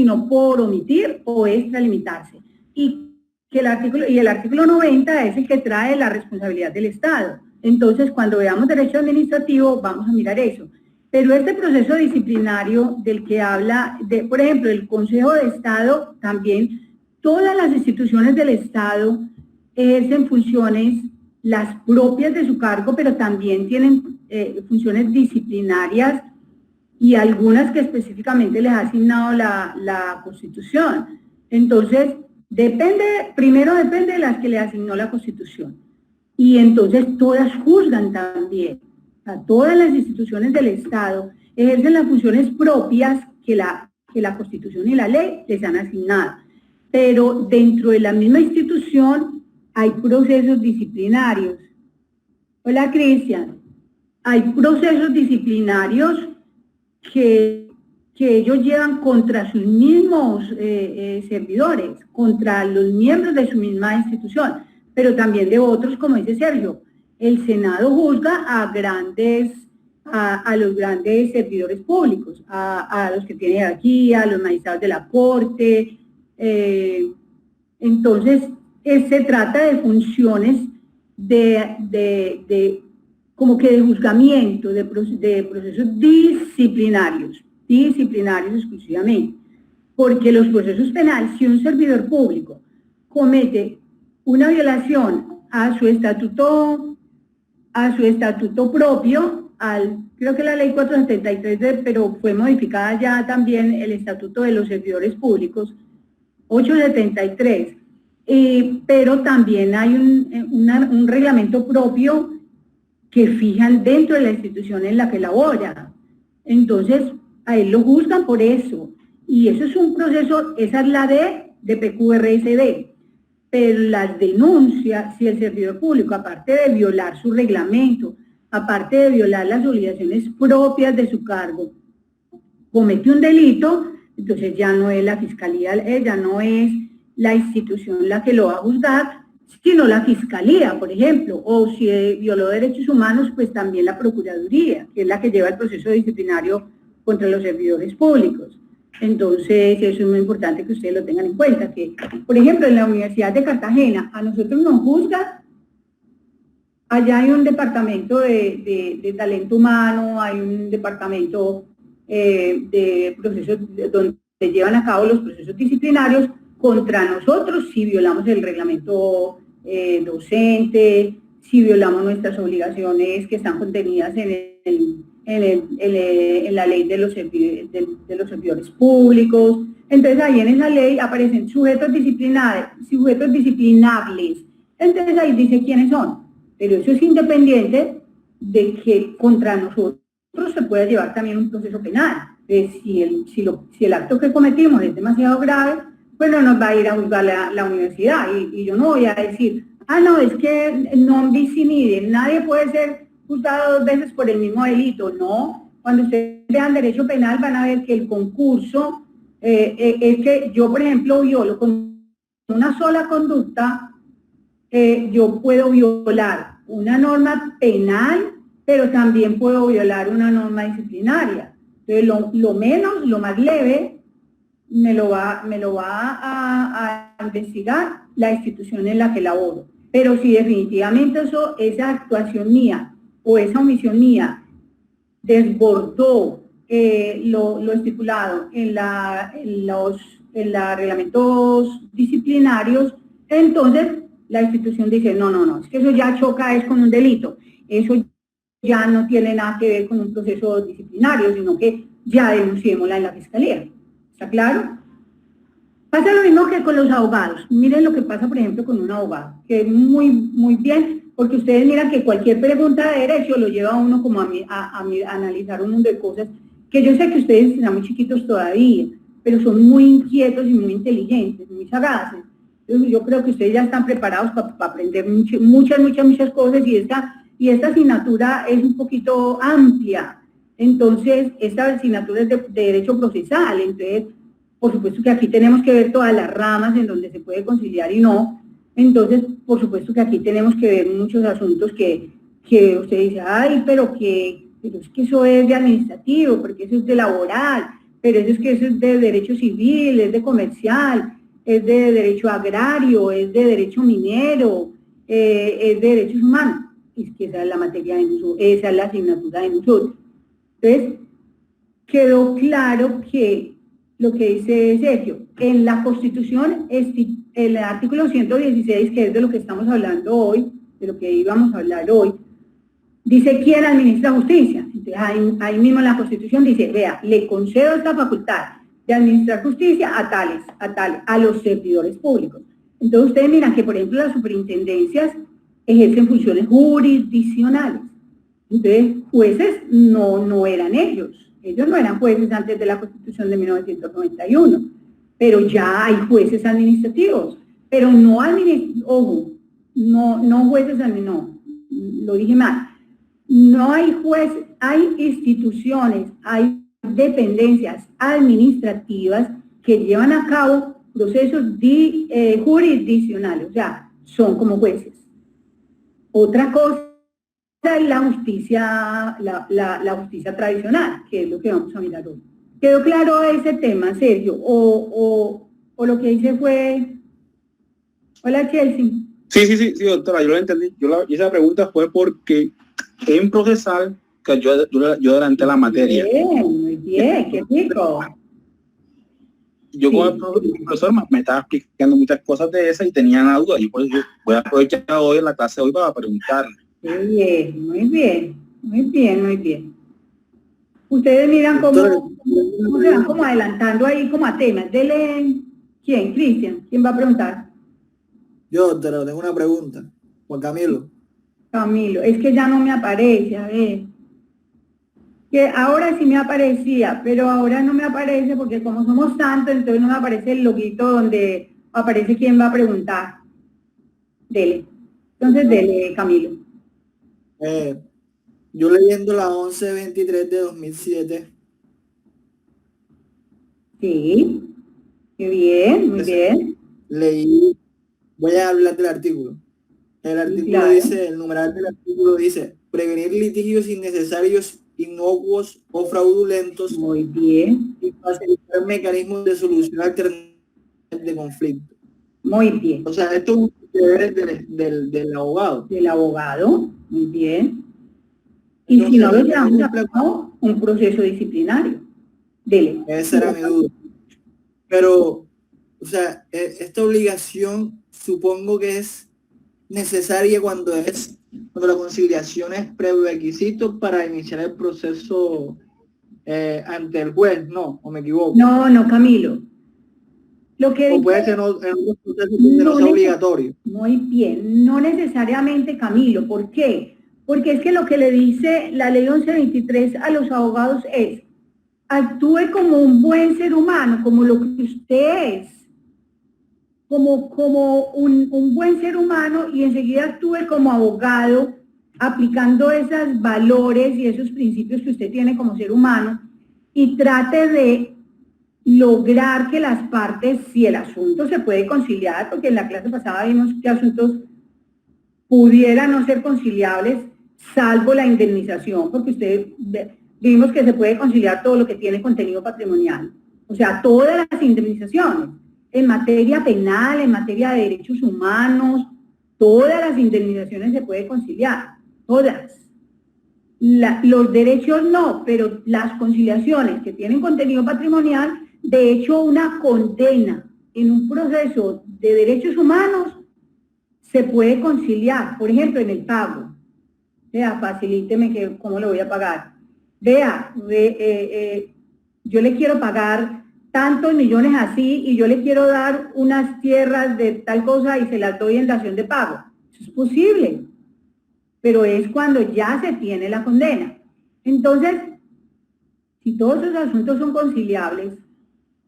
sino por omitir o extralimitarse. Y el artículo 90 es el que trae la responsabilidad del Estado. Entonces, cuando veamos derecho administrativo, vamos a mirar eso. Pero este proceso disciplinario del que habla, por ejemplo, el Consejo de Estado, también todas las instituciones del Estado ejercen funciones, las propias de su cargo, pero también tienen funciones disciplinarias y algunas que específicamente les ha asignado la Constitución. Entonces, primero depende de las que le asignó la Constitución. Y entonces todas juzgan también. O sea, todas las instituciones del Estado ejercen las funciones propias que la Constitución y la ley les han asignado. Pero dentro de la misma institución hay procesos disciplinarios. Hola, Cristian. Hay procesos disciplinarios que ellos llevan contra sus mismos servidores, contra los miembros de su misma institución, pero también de otros, como dice Sergio. El Senado juzga a los grandes servidores públicos, a los que tienen jerarquía, a los magistrados de la Corte. Entonces, se trata de funciones como que de juzgamiento, de procesos disciplinarios exclusivamente, porque los procesos penales, si un servidor público comete una violación a su estatuto propio, creo que la ley 473, pero fue modificada ya también el estatuto de los servidores públicos, 873, pero también hay un reglamento propio que fijan dentro de la institución en la que labora. Entonces, a él lo juzgan por eso. Y eso es un proceso, esa es la de PQRSD. Pero las denuncias, si el servidor público, aparte de violar su reglamento, aparte de violar las obligaciones propias de su cargo, comete un delito, entonces ya no es la fiscalía, ya no es la institución la que lo va a juzgar, sino la fiscalía, por ejemplo, o si violó derechos humanos, pues también la procuraduría, que es la que lleva el proceso disciplinario contra los servidores públicos. Entonces, eso es muy importante que ustedes lo tengan en cuenta, que, por ejemplo, en la Universidad de Cartagena, a nosotros nos juzga, allá hay un departamento de talento humano, hay un departamento de procesos donde se llevan a cabo los procesos disciplinarios contra nosotros si violamos el reglamento docente, si violamos nuestras obligaciones que están contenidas en la ley de los servidores públicos. Entonces ahí en esa ley aparecen sujetos disciplinables. Entonces ahí dice quiénes son. Pero eso es independiente de que contra nosotros se pueda llevar también un proceso penal. Entonces, si el acto que cometimos es demasiado grave, pues no nos va a ir a juzgar la universidad. Y yo no voy a decir, no, es que non bis in idem, nadie puede ser juzgado 2 veces por el mismo delito. No, cuando ustedes vean derecho penal van a ver que el concurso es que yo, por ejemplo, violo con una sola conducta, yo puedo violar una norma penal, pero también puedo violar una norma disciplinaria. Entonces, lo más leve, me lo va a investigar la institución en la que laboro. Pero si definitivamente esa actuación mía o esa omisión mía desbordó lo estipulado en los reglamentos disciplinarios, entonces la institución dice, no, es que eso ya choca es con un delito, eso ya no tiene nada que ver con un proceso disciplinario, sino que ya denunciémosla en la fiscalía. ¿Está claro? Pasa lo mismo que con los abogados. Miren lo que pasa, por ejemplo, con un abogado, que es muy, muy bien, porque ustedes miran que cualquier pregunta de derecho lo lleva a uno como a analizar un mundo de cosas, que yo sé que ustedes están muy chiquitos todavía, pero son muy inquietos y muy inteligentes, muy sagaces. Entonces, yo creo que ustedes ya están preparados para aprender muchas cosas, y esta asignatura es un poquito amplia. Entonces, esta asignatura es de derecho procesal, entonces, por supuesto que aquí tenemos que ver todas las ramas en donde se puede conciliar y no. Entonces, por supuesto que aquí tenemos que ver muchos asuntos que usted dice, pero es que eso es de administrativo, porque eso es de laboral, pero eso es de derecho civil, es de comercial, es de derecho agrario, es de derecho minero, es de derechos humanos. Es que esa es la materia de nosotros, esa es la asignatura de nosotros. Entonces, quedó claro que lo que dice Sergio, en la Constitución, el artículo 116, que es de lo que estamos hablando hoy, de lo que íbamos a hablar hoy, dice quién administra justicia. Entonces, ahí mismo en la Constitución dice, vea, le concedo esta facultad de administrar justicia a tales, a los servidores públicos. Entonces ustedes miran que, por ejemplo, las superintendencias ejercen funciones jurisdiccionales. Entonces, jueces no eran ellos no eran jueces antes de la Constitución de 1991, pero ya hay jueces administrativos, pero no ojo, no jueces administrativos, no, lo dije mal, no hay jueces, hay instituciones, hay dependencias administrativas que llevan a cabo procesos jurisdiccionales, o sea, son como jueces. Otra cosa es la justicia, la justicia tradicional, que es lo que vamos a mirar hoy. ¿Quedó claro ese tema, Sergio? ¿O lo que hice fue... Hola, Chelsea. Sí, doctora, yo lo entendí. Esa pregunta fue porque en procesal que yo adelanté la materia. Muy bien, qué rico. Yo con el profesor me estaba explicando muchas cosas de esas y tenía una duda. Y pues yo voy a aprovechar hoy en la clase de hoy para preguntarle. Muy bien. Ustedes miran cómo se van como adelantando ahí como a temas. Dele, ¿quién? Cristian, ¿quién va a preguntar? Yo, doctora, tengo una pregunta. Juan Camilo. Camilo, es que ya no me aparece, a ver. Que ahora sí me aparecía, pero ahora no me aparece porque como somos tantos, entonces no me aparece el loguito donde aparece quién va a preguntar. Dele. Entonces, dele, Camilo. Yo leyendo la 1123 de 2007. Sí, qué bien, muy bien. Leí, voy a hablar del artículo. El artículo dice, el numeral del artículo dice, prevenir litigios innecesarios, inocuos o fraudulentos. Muy bien. Y facilitar mecanismos de solución alternativa de conflicto. Muy bien. O sea, esto es un deber del abogado. Del abogado, muy bien. Y entonces, si no lo llevamos a cabo, un proceso disciplinario. Dele. Esa era mi duda. Pero, o sea, esta obligación supongo que es necesaria cuando la conciliación es prerequisito para iniciar el proceso ante el juez, ¿no? ¿O me equivoco? No, Camilo. Lo que o puede ser en otros procesos donde no sea obligatorio. Muy bien, no necesariamente, Camilo. ¿Por qué? Porque es que lo que le dice la ley 1123 a los abogados es, actúe como un buen ser humano, como lo que usted es, como un buen ser humano, y enseguida actúe como abogado, aplicando esos valores y esos principios que usted tiene como ser humano, y trate de lograr que las partes, si el asunto se puede conciliar, porque en la clase pasada vimos que asuntos pudieran no ser conciliables, salvo la indemnización, porque vimos que se puede conciliar todo lo que tiene contenido patrimonial, o sea, todas las indemnizaciones, en materia penal, en materia de derechos humanos, todas las indemnizaciones se puede conciliar, todas. Los derechos no, pero las conciliaciones que tienen contenido patrimonial, de hecho una condena en un proceso de derechos humanos se puede conciliar, por ejemplo en el pago. Vea, facilíteme cómo lo voy a pagar. Vea, yo le quiero pagar tantos millones así y yo le quiero dar unas tierras de tal cosa y se las doy en dación de pago. Eso es posible, pero es cuando ya se tiene la condena. Entonces, si todos esos asuntos son conciliables,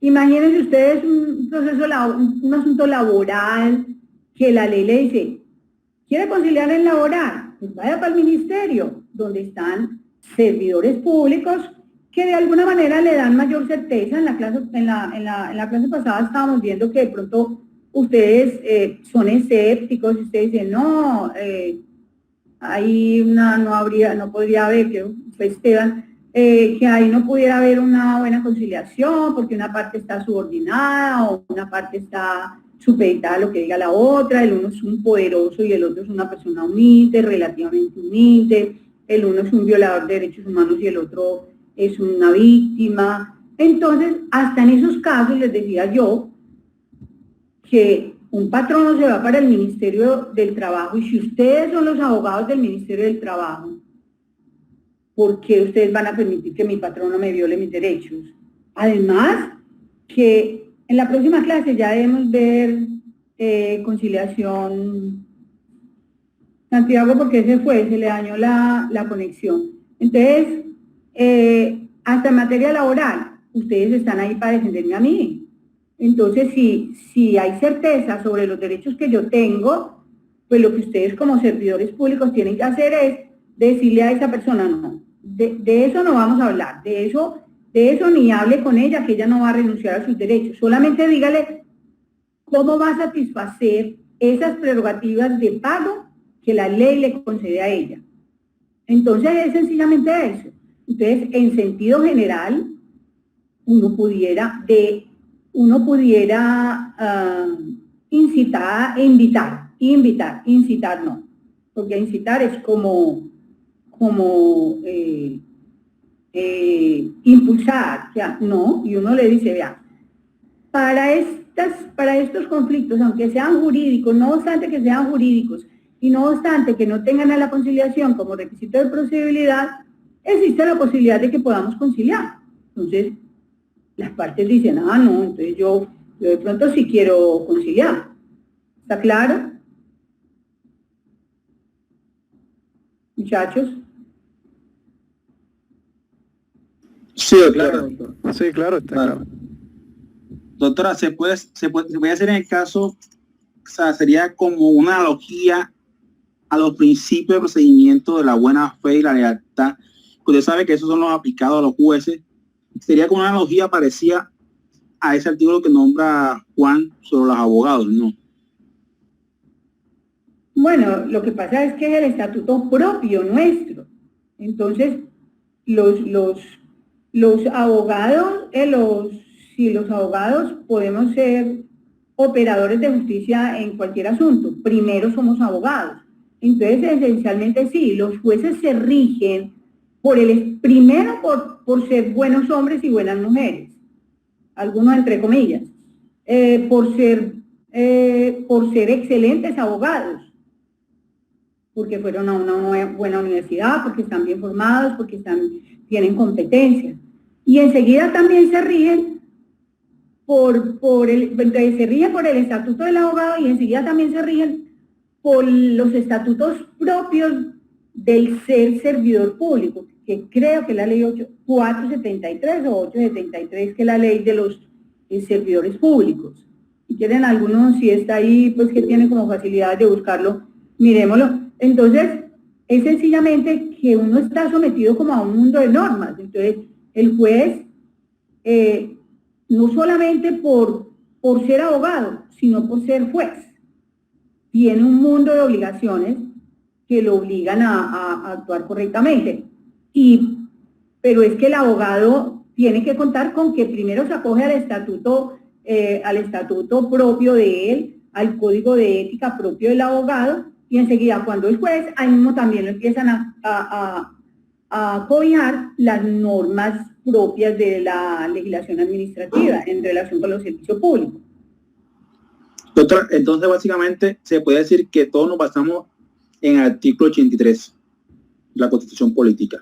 imagínense ustedes un asunto laboral que la ley le dice, ¿quiere conciliar el laboral? Pues vaya para el ministerio, donde están servidores públicos que de alguna manera le dan mayor certeza. En la clase pasada estábamos viendo que de pronto ustedes son escépticos y ustedes dicen, no, ahí no podría haber, que fue Esteban, que ahí no pudiera haber una buena conciliación porque una parte está subordinada o una parte está supeditada a lo que diga la otra, el uno es un poderoso y el otro es una persona humilde, relativamente humilde, el uno es un violador de derechos humanos y el otro es una víctima. Entonces, hasta en esos casos les decía yo que un patrono se va para el Ministerio del Trabajo y si ustedes son los abogados del Ministerio del Trabajo, ¿por qué ustedes van a permitir que mi patrono me viole mis derechos? Además, que en la próxima clase ya debemos ver conciliación. Santiago, porque se le dañó la conexión. Entonces, hasta en materia laboral, ustedes están ahí para defenderme a mí. Entonces, si hay certeza sobre los derechos que yo tengo, pues lo que ustedes como servidores públicos tienen que hacer es decirle a esa persona, no, de eso no vamos a hablar, de eso ni hable con ella, que ella no va a renunciar a sus derechos. Solamente dígale cómo va a satisfacer esas prerrogativas de pago que la ley le concede a ella. Entonces es sencillamente eso. Entonces, en sentido general, uno pudiera incitar e incitar no, porque incitar es como impulsar, ya, no, y uno le dice, vea, para estos conflictos, aunque sean jurídicos, no obstante que sean jurídicos, y no obstante que no tengan a la conciliación como requisito de procedibilidad, existe la posibilidad de que podamos conciliar. Entonces, las partes dicen, no, entonces yo de pronto sí quiero conciliar. ¿Está claro? Muchachos. Sí, claro. Sí, claro, está claro. Doctora, se puede hacer en el caso, o sea, sería como una analogía a los principios de procedimiento de la buena fe y la lealtad. Usted sabe que esos son los aplicados a los jueces. Sería como una analogía parecida a ese artículo que nombra Juan sobre los abogados, ¿no? Bueno, lo que pasa es que es el estatuto propio nuestro. Entonces, los abogados, los abogados podemos ser operadores de justicia en cualquier asunto. Primero somos abogados. Entonces, esencialmente sí, los jueces se rigen primero por ser buenos hombres y buenas mujeres, algunos entre comillas, por ser excelentes abogados, porque fueron a una buena universidad, porque están bien formados, porque tienen competencias. Y enseguida también se rigen por el estatuto del abogado y enseguida también se rigen por los estatutos propios del ser servidor público, que creo que es la ley 473 o 873, que es la ley de los servidores públicos. Si quieren algunos, si está ahí, pues que tiene como facilidad de buscarlo, miremoslo. Entonces, es sencillamente que uno está sometido como a un mundo de normas. Entonces, el juez, no solamente por ser abogado, sino por ser juez, tiene un mundo de obligaciones que lo obligan a actuar correctamente. Pero es que el abogado tiene que contar con que primero se acoge al estatuto propio de él, al código de ética propio del abogado, y enseguida cuando es juez, ahí mismo también lo empiezan a cobijar las normas propias de la legislación administrativa en relación con los servicios públicos. Doctora, entonces básicamente se puede decir que todos nos basamos en el artículo 83 de la Constitución Política.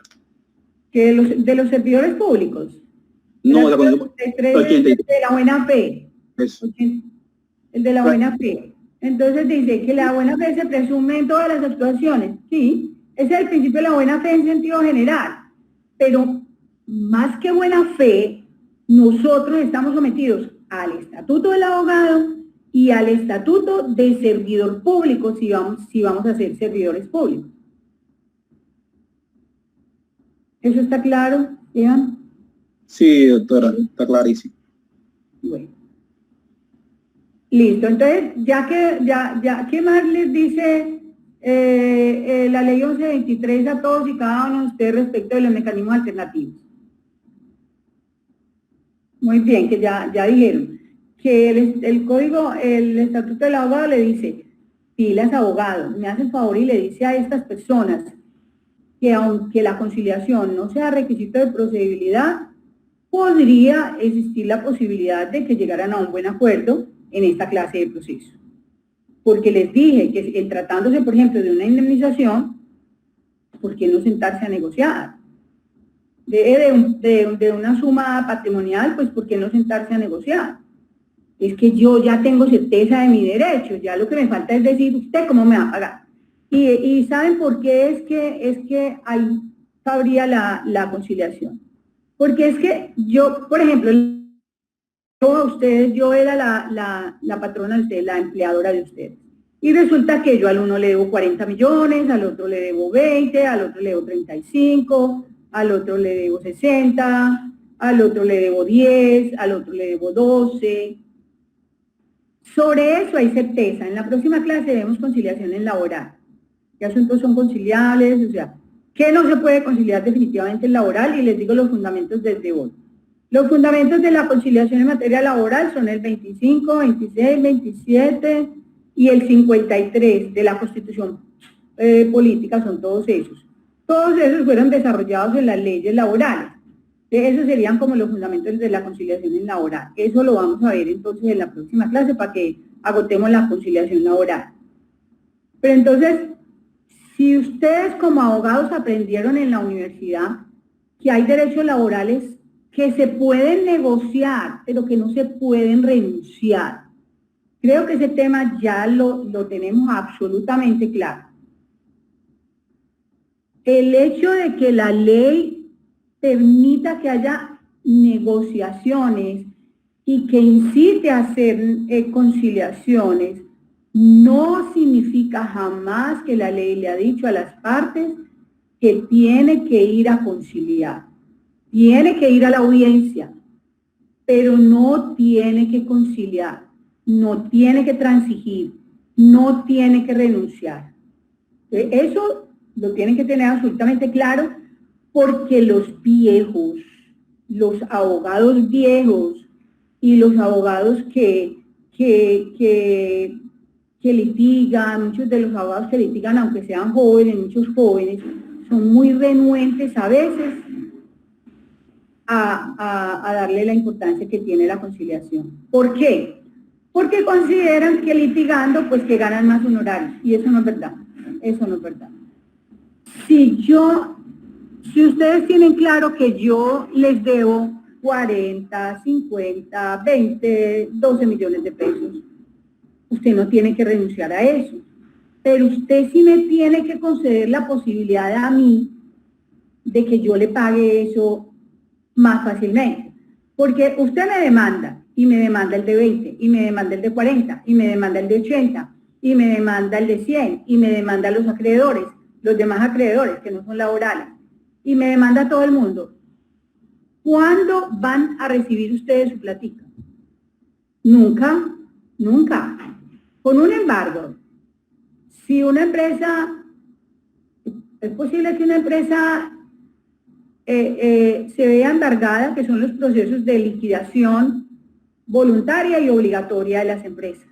¿Que de los servidores públicos? No, de la Constitución 83 de la buena fe. Eso. El de la buena fe. Entonces dice que la buena fe se presume en todas las actuaciones. Sí, ese es el principio de la buena fe en sentido general. Pero más que buena fe, nosotros estamos sometidos al estatuto del abogado y al estatuto de servidor público si vamos a ser servidores públicos. ¿Eso está claro, Iván? Sí, doctora, está clarísimo. Bueno. Listo, entonces, ¿qué más les dice La ley 1123 a todos y cada uno de ustedes respecto de los mecanismos alternativos. Muy bien, que ya dijeron que el código, el estatuto del abogado le dice, pilas abogado, me hace el favor y le dice a estas personas que aunque la conciliación no sea requisito de procedibilidad, podría existir la posibilidad de que llegaran a un buen acuerdo en esta clase de proceso. Porque les dije que tratándose, por ejemplo, de una indemnización, ¿por qué no sentarse a negociar? De una suma patrimonial, pues ¿por qué no sentarse a negociar? Es que yo ya tengo certeza de mi derecho, ya lo que me falta es decir, ¿usted cómo me va a pagar? Y ¿saben por qué es que ahí cabría la conciliación? Porque es que yo, por ejemplo, a ustedes, yo era la patrona de ustedes, la empleadora de ustedes. Y resulta que yo al uno le debo 40 millones, al otro le debo 20, al otro le debo 35, al otro le debo 60, al otro le debo 10, al otro le debo 12. Sobre eso hay certeza. En la próxima clase vemos conciliaciones laborales. ¿Qué asuntos son conciliables? O sea, ¿qué no se puede conciliar definitivamente en laboral? Y les digo los fundamentos desde hoy. Los fundamentos de la conciliación en materia laboral son el 25, 26, 27 y el 53 de la Constitución Política, son todos esos. Todos esos fueron desarrollados en las leyes laborales. Esos serían como los fundamentos de la conciliación en laboral. Eso lo vamos a ver entonces en la próxima clase para que agotemos la conciliación laboral. Pero entonces, si ustedes como abogados aprendieron en la universidad que hay derechos laborales que se pueden negociar, pero que no se pueden renunciar, creo que ese tema ya lo tenemos absolutamente claro. El hecho de que la ley permita que haya negociaciones y que incite a hacer conciliaciones, no significa jamás que la ley le ha dicho a las partes que tiene que ir a conciliar. Tiene que ir a la audiencia, pero no tiene que conciliar, no tiene que transigir, no tiene que renunciar. Eso lo tienen que tener absolutamente claro, porque los viejos, los abogados viejos y los abogados que litigan, muchos de los abogados que litigan, aunque sean jóvenes, muchos jóvenes, son muy renuentes a veces a darle la importancia que tiene la conciliación. ¿Por qué? Porque consideran que litigando, pues que ganan más honorarios, y eso no es verdad, eso no es verdad. Si ustedes tienen claro que yo les debo 40, 50, 20, 12 millones de pesos, usted no tiene que renunciar a eso. Pero usted sí me tiene que conceder la posibilidad a mí de que yo le pague eso más fácilmente. Porque usted me demanda, y me demanda el de 20, y me demanda el de 40, y me demanda el de 80, y me demanda el de 100, y me demanda los acreedores, los demás acreedores que no son laborales, y me demanda a todo el mundo. ¿Cuándo van a recibir ustedes su platica? Nunca, nunca. Con un embargo, si una empresa, es posible que una empresa se vea embargada, que son los procesos de liquidación voluntaria y obligatoria de las empresas.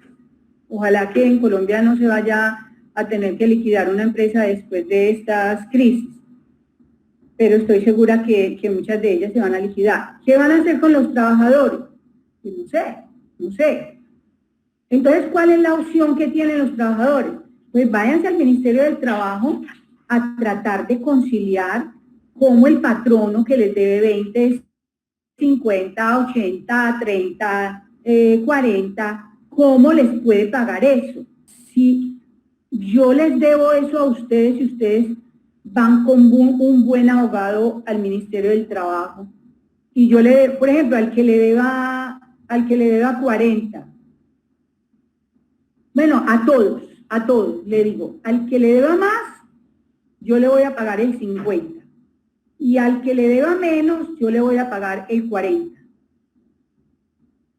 Ojalá que en Colombia no se vaya a tener que liquidar una empresa después de estas crisis, pero estoy segura que muchas de ellas se van a liquidar. ¿Qué van a hacer con los trabajadores? Pues no sé. Entonces, ¿cuál es la opción que tienen los trabajadores? Pues váyanse al Ministerio del Trabajo a tratar de conciliar cómo el patrono que les debe 20, 50, 80, 30, 40, ¿cómo les puede pagar eso? Si yo les debo eso a ustedes y ustedes van con un buen abogado al Ministerio del Trabajo, y yo le, por ejemplo, al que le deba 40, bueno, a todos, le digo, al que le deba más, yo le voy a pagar el 50, y al que le deba menos, yo le voy a pagar el 40.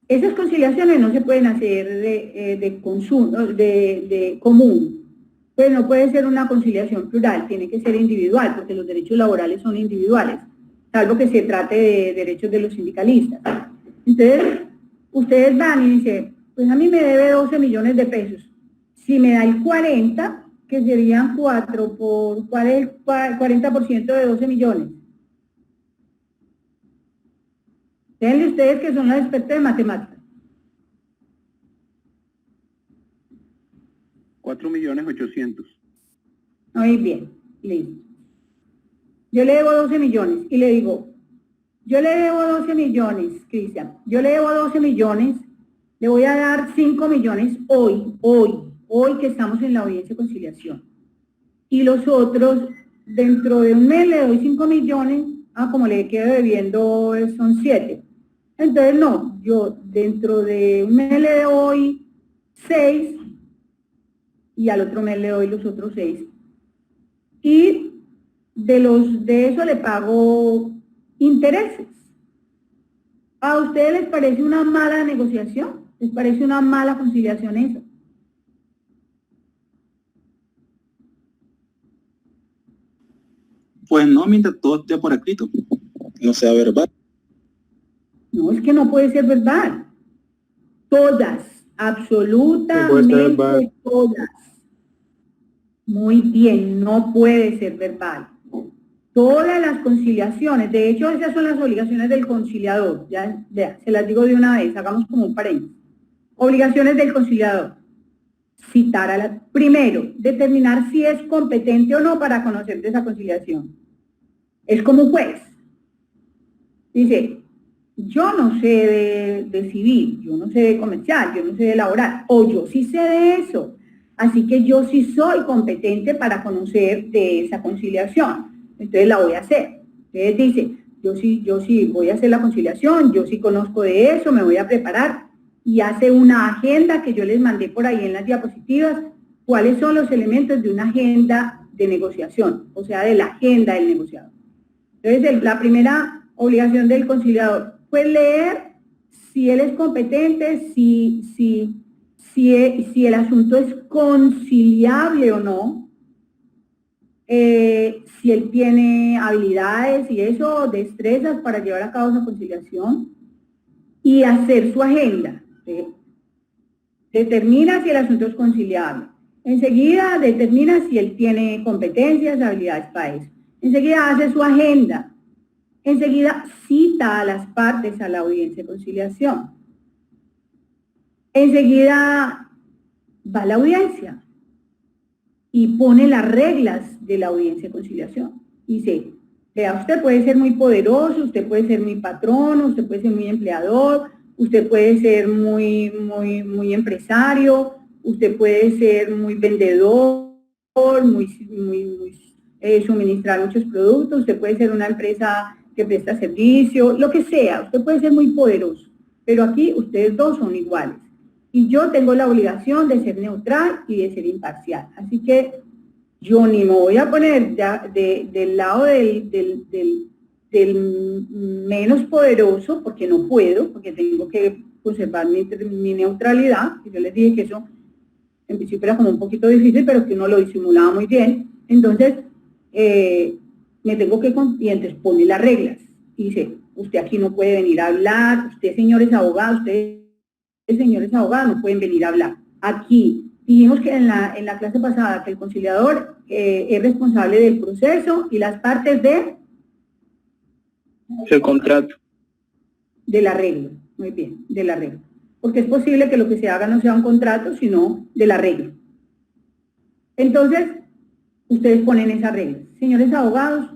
Esas conciliaciones no se pueden hacer de consumo, de común. Pues no puede ser una conciliación plural, tiene que ser individual, porque los derechos laborales son individuales, salvo que se trate de derechos de los sindicalistas. Entonces, ustedes van y dicen, pues a mí me debe 12 millones de pesos. Si me da el 40, que serían 4 por, ¿cuál es el 40% de 12 millones? Denle ustedes que son las expertas de matemáticas. 4.800.000. Muy bien, listo. Yo le debo 12 millones y le digo, yo le debo 12 millones, Cristian, yo le debo 12 millones, le voy a dar 5 millones hoy que estamos en la audiencia de conciliación. Y los otros, dentro de un mes le doy 5 millones, como le quedo debiendo son 7. Entonces no, yo dentro de un mes le doy 6 y al otro mes le doy los otros 6. Y de eso le pago intereses. ¿A ustedes les parece una mala negociación? ¿Les parece una mala conciliación eso? Pues no, mientras todo esté por escrito, no sea verbal. No, es que no puede ser verbal. Todas, absolutamente todas. Muy bien, no puede ser verbal. Todas las conciliaciones, de hecho esas son las obligaciones del conciliador, ya se las digo de una vez, hagamos como un paréntesis. Obligaciones del conciliador. Citar primero, determinar si es competente o no para conocer de esa conciliación. Es como un juez. Dice, yo no sé de civil, yo no sé de comercial, yo no sé de laboral, o yo sí sé de eso. Así que yo sí soy competente para conocer de esa conciliación. Entonces la voy a hacer. Entonces dice, yo sí voy a hacer la conciliación, yo sí conozco de eso, me voy a preparar. Y hace una agenda que yo les mandé por ahí en las diapositivas, cuáles son los elementos de una agenda de negociación, o sea, de la agenda del negociador. Entonces, la primera obligación del conciliador fue leer si él es competente, si el asunto es conciliable o no, si él tiene habilidades y eso, destrezas para llevar a cabo esa conciliación, y hacer su agenda. ¿Sí? Determina si el asunto es conciliable. Enseguida determina si él tiene competencias, habilidades para eso. Enseguida hace su agenda. Enseguida cita a las partes a la audiencia de conciliación. Enseguida va a la audiencia y pone las reglas de la audiencia de conciliación. Dice, vea, usted puede ser muy poderoso, usted puede ser muy patrono, usted puede ser muy empleador, usted puede ser muy empresario, usted puede ser muy vendedor, suministrar muchos productos, usted puede ser una empresa que presta servicio, lo que sea, usted puede ser muy poderoso, pero aquí ustedes dos son iguales. Y yo tengo la obligación de ser neutral y de ser imparcial. Así que yo ni me voy a poner del lado del menos poderoso, porque no puedo, porque tengo que conservar mi neutralidad. Y yo les dije que eso en principio era como un poquito difícil, pero que uno lo disimulaba muy bien. Entonces, me tengo que... Y entonces pone las reglas. Y dice, usted aquí no puede venir a hablar, usted, señores abogados, ustedes, señores abogados, no pueden venir a hablar. Aquí dijimos que en la clase pasada que el conciliador es responsable del proceso y las partes El contrato. del arreglo. Muy bien, del arreglo. Porque es posible que lo que se haga no sea un contrato, sino del arreglo. Entonces, ustedes ponen esas reglas. Señores abogados,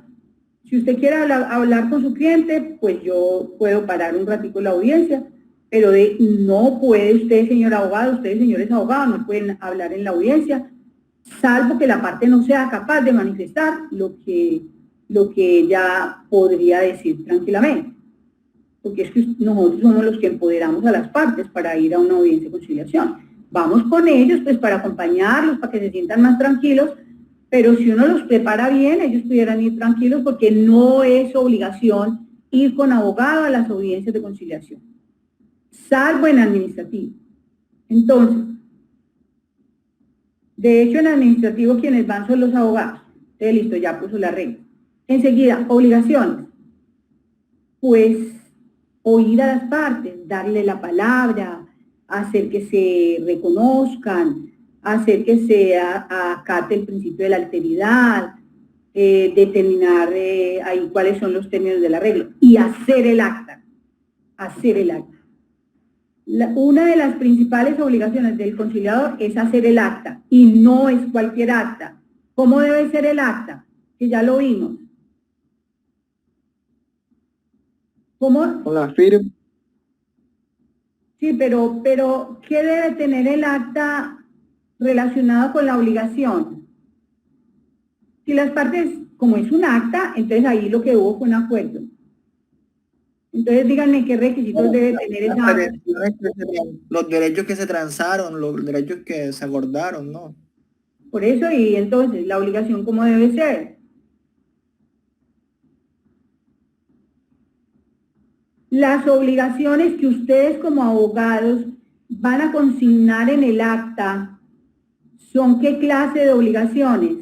si usted quiere hablar con su cliente, pues yo puedo parar un ratico la audiencia, pero no puede usted, señor abogado, ustedes, señores abogados, no pueden hablar en la audiencia, salvo que la parte no sea capaz de manifestar lo que ella podría decir tranquilamente. Porque es que nosotros somos los que empoderamos a las partes para ir a una audiencia de conciliación. Vamos con ellos, pues, para acompañarlos, para que se sientan más tranquilos, pero si uno los prepara bien, ellos pudieran ir tranquilos porque no es obligación ir con abogado a las audiencias de conciliación, salvo en administrativo. Entonces, De hecho, en administrativo quienes van son los abogados. Entonces, listo, ya puso la regla. Enseguida, obligaciones. Pues, oír a las partes, darle la palabra, hacer que se reconozcan, hacer que se acate el principio de la alteridad, determinar ahí cuáles son los términos del arreglo y hacer el acta. Hacer el acta. Una de las principales obligaciones del conciliador es hacer el acta y no es cualquier acta. ¿Cómo debe ser el acta? Que ya lo vimos. ¿Cómo? Con la firma. Sí, pero ¿qué debe tener el acta relacionado con la obligación? Si las partes, como es un acta, entonces ahí lo que hubo fue un acuerdo. Entonces díganme qué requisitos debe tener esa acta. Los derechos que se transaron, los derechos que se acordaron, ¿no? Por eso, y entonces, la obligación, ¿cómo debe ser? Las obligaciones que ustedes como abogados van a consignar en el acta, ¿son qué clase de obligaciones?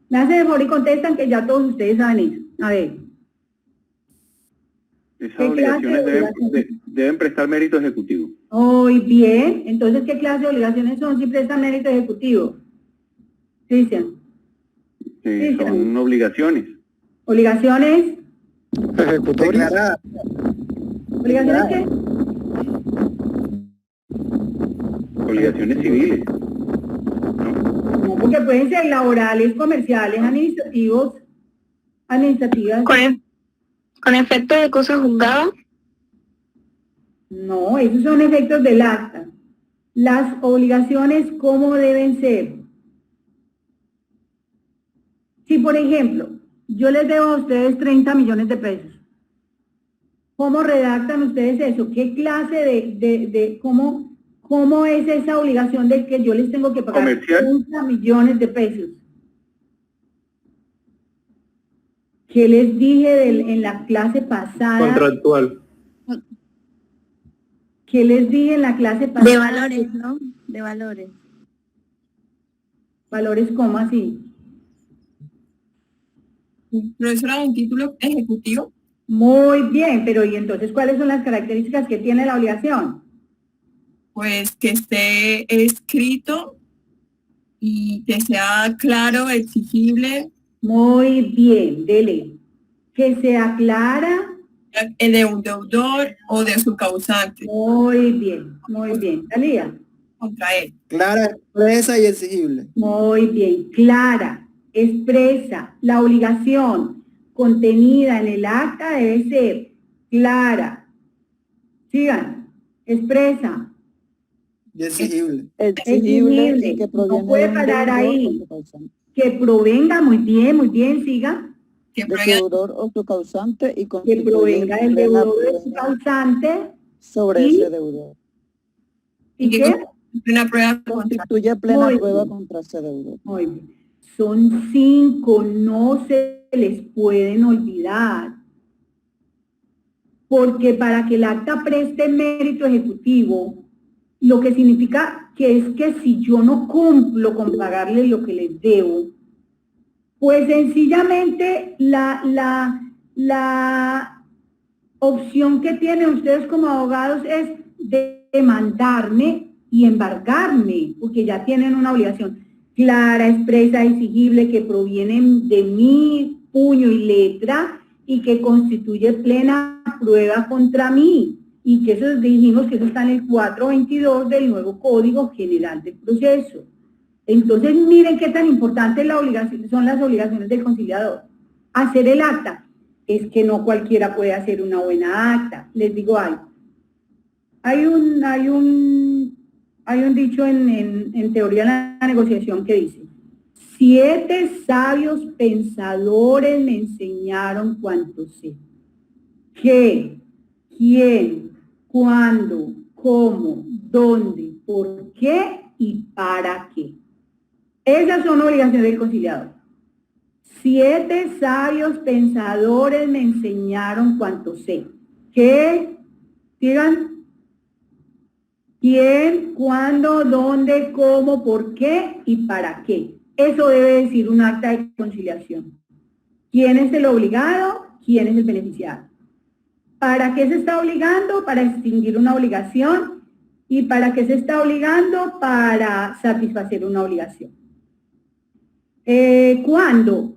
Me hacen el favor y contestan que ya todos ustedes saben eso. A ver. Esas ¿Qué clase de obligaciones obligaciones? deben prestar mérito ejecutivo. Muy bien. Entonces, ¿qué clase de obligaciones son si prestan mérito ejecutivo? Cristian. Sí, Son obligaciones. ¿Obligaciones? Declarada. ¿Obligaciones qué? Obligaciones civiles. No, porque pueden ser laborales, comerciales, administrativos, administrativas. ¿Con efecto de cosa juzgada? No, esos son efectos del acta. Las obligaciones, ¿cómo deben ser? Si, por ejemplo, yo les debo a ustedes 30 millones de pesos, ¿cómo redactan ustedes eso? ¿Qué clase cómo es esa obligación de que yo les tengo que pagar Comercial. 30 millones de pesos? ¿Qué les dije en la clase pasada? Contractual. ¿Qué les dije en la clase pasada? De valores, ¿no? De valores. ¿Valores cómo así? Profesora, un título ejecutivo. Muy bien, pero ¿y entonces cuáles son las características que tiene la obligación? Pues que esté escrito y que sea claro, exigible, Muy bien, dele. Que sea clara. el de un deudor o de su causante Muy bien, muy bien. Talía. contra él. Clara, expresa y exigible. Muy bien, clara, expresa. La obligación contenida en el acta debe ser clara. Sigan, expresa. Y exigible. Exigible, y que proviene no puede de un parar deudor ahí. o su causante. Que provenga, muy bien, siga. Que De provenga su deudor o su causante y Que constituye provenga del plena deudor de su prueba causante. sobre y- ese deudor. ¿Y que qué? constituye una prueba contra Constituye plena Muy prueba bien. contra ese deudor. Muy bien. Son 5, no se les pueden olvidar. Porque para que el acta preste mérito ejecutivo, lo que significa que es que si yo no cumplo con pagarles lo que les debo, pues sencillamente la opción que tienen ustedes como abogados es demandarme y embargarme, porque ya tienen una obligación clara, expresa, exigible, que proviene de mi puño y letra y que constituye plena prueba contra mí. Y que eso dijimos que eso está en el 422 del nuevo Código General del Proceso. Entonces, miren qué tan importante son las obligaciones del conciliador. Hacer el acta. Es que no cualquiera puede hacer una buena acta. Les digo algo. Hay un dicho en teoría de la negociación que dice: 7 sabios pensadores me enseñaron cuanto sé. ¿Qué? ¿Quién? ¿Cuándo? ¿Cómo? ¿Dónde? ¿Por qué? ¿Y para qué? Esas son obligaciones del conciliador. 7 sabios pensadores me enseñaron cuanto sé. ¿Qué? Digan. ¿Quién, cuándo, dónde, cómo, por qué y para qué? Eso debe decir un acta de conciliación. ¿Quién es el obligado? ¿Quién es el beneficiado? ¿Para qué se está obligando? Para extinguir una obligación. ¿Y para qué se está obligando? Para satisfacer una obligación. ¿Cuándo?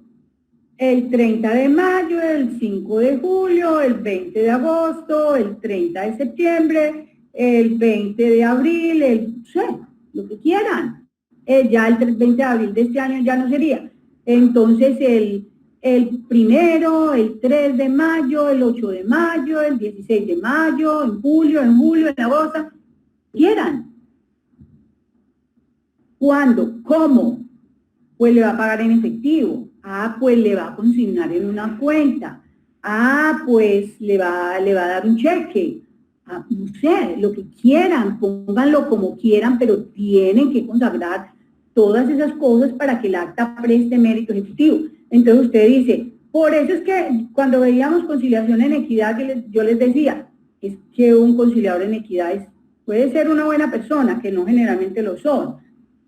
El 30 de mayo, el 5 de julio, el 20 de agosto, el 30 de septiembre, el 20 de abril, lo que quieran. Ya el 20 de abril de este año ya no sería. Entonces el primero, el 3 de mayo, el 8 de mayo, el 16 de mayo, en julio, en agosto, quieran. ¿Cuándo? ¿Cómo? Pues le va a pagar en efectivo. Pues le va a consignar en una cuenta. Pues le va a dar un cheque. No sé, lo que quieran, pónganlo como quieran, pero tienen que consagrar todas esas cosas para que el acta preste mérito ejecutivo. Entonces usted dice, por eso es que cuando veíamos conciliación en equidad, yo les decía, es que un conciliador en equidad puede ser una buena persona, que no generalmente lo son.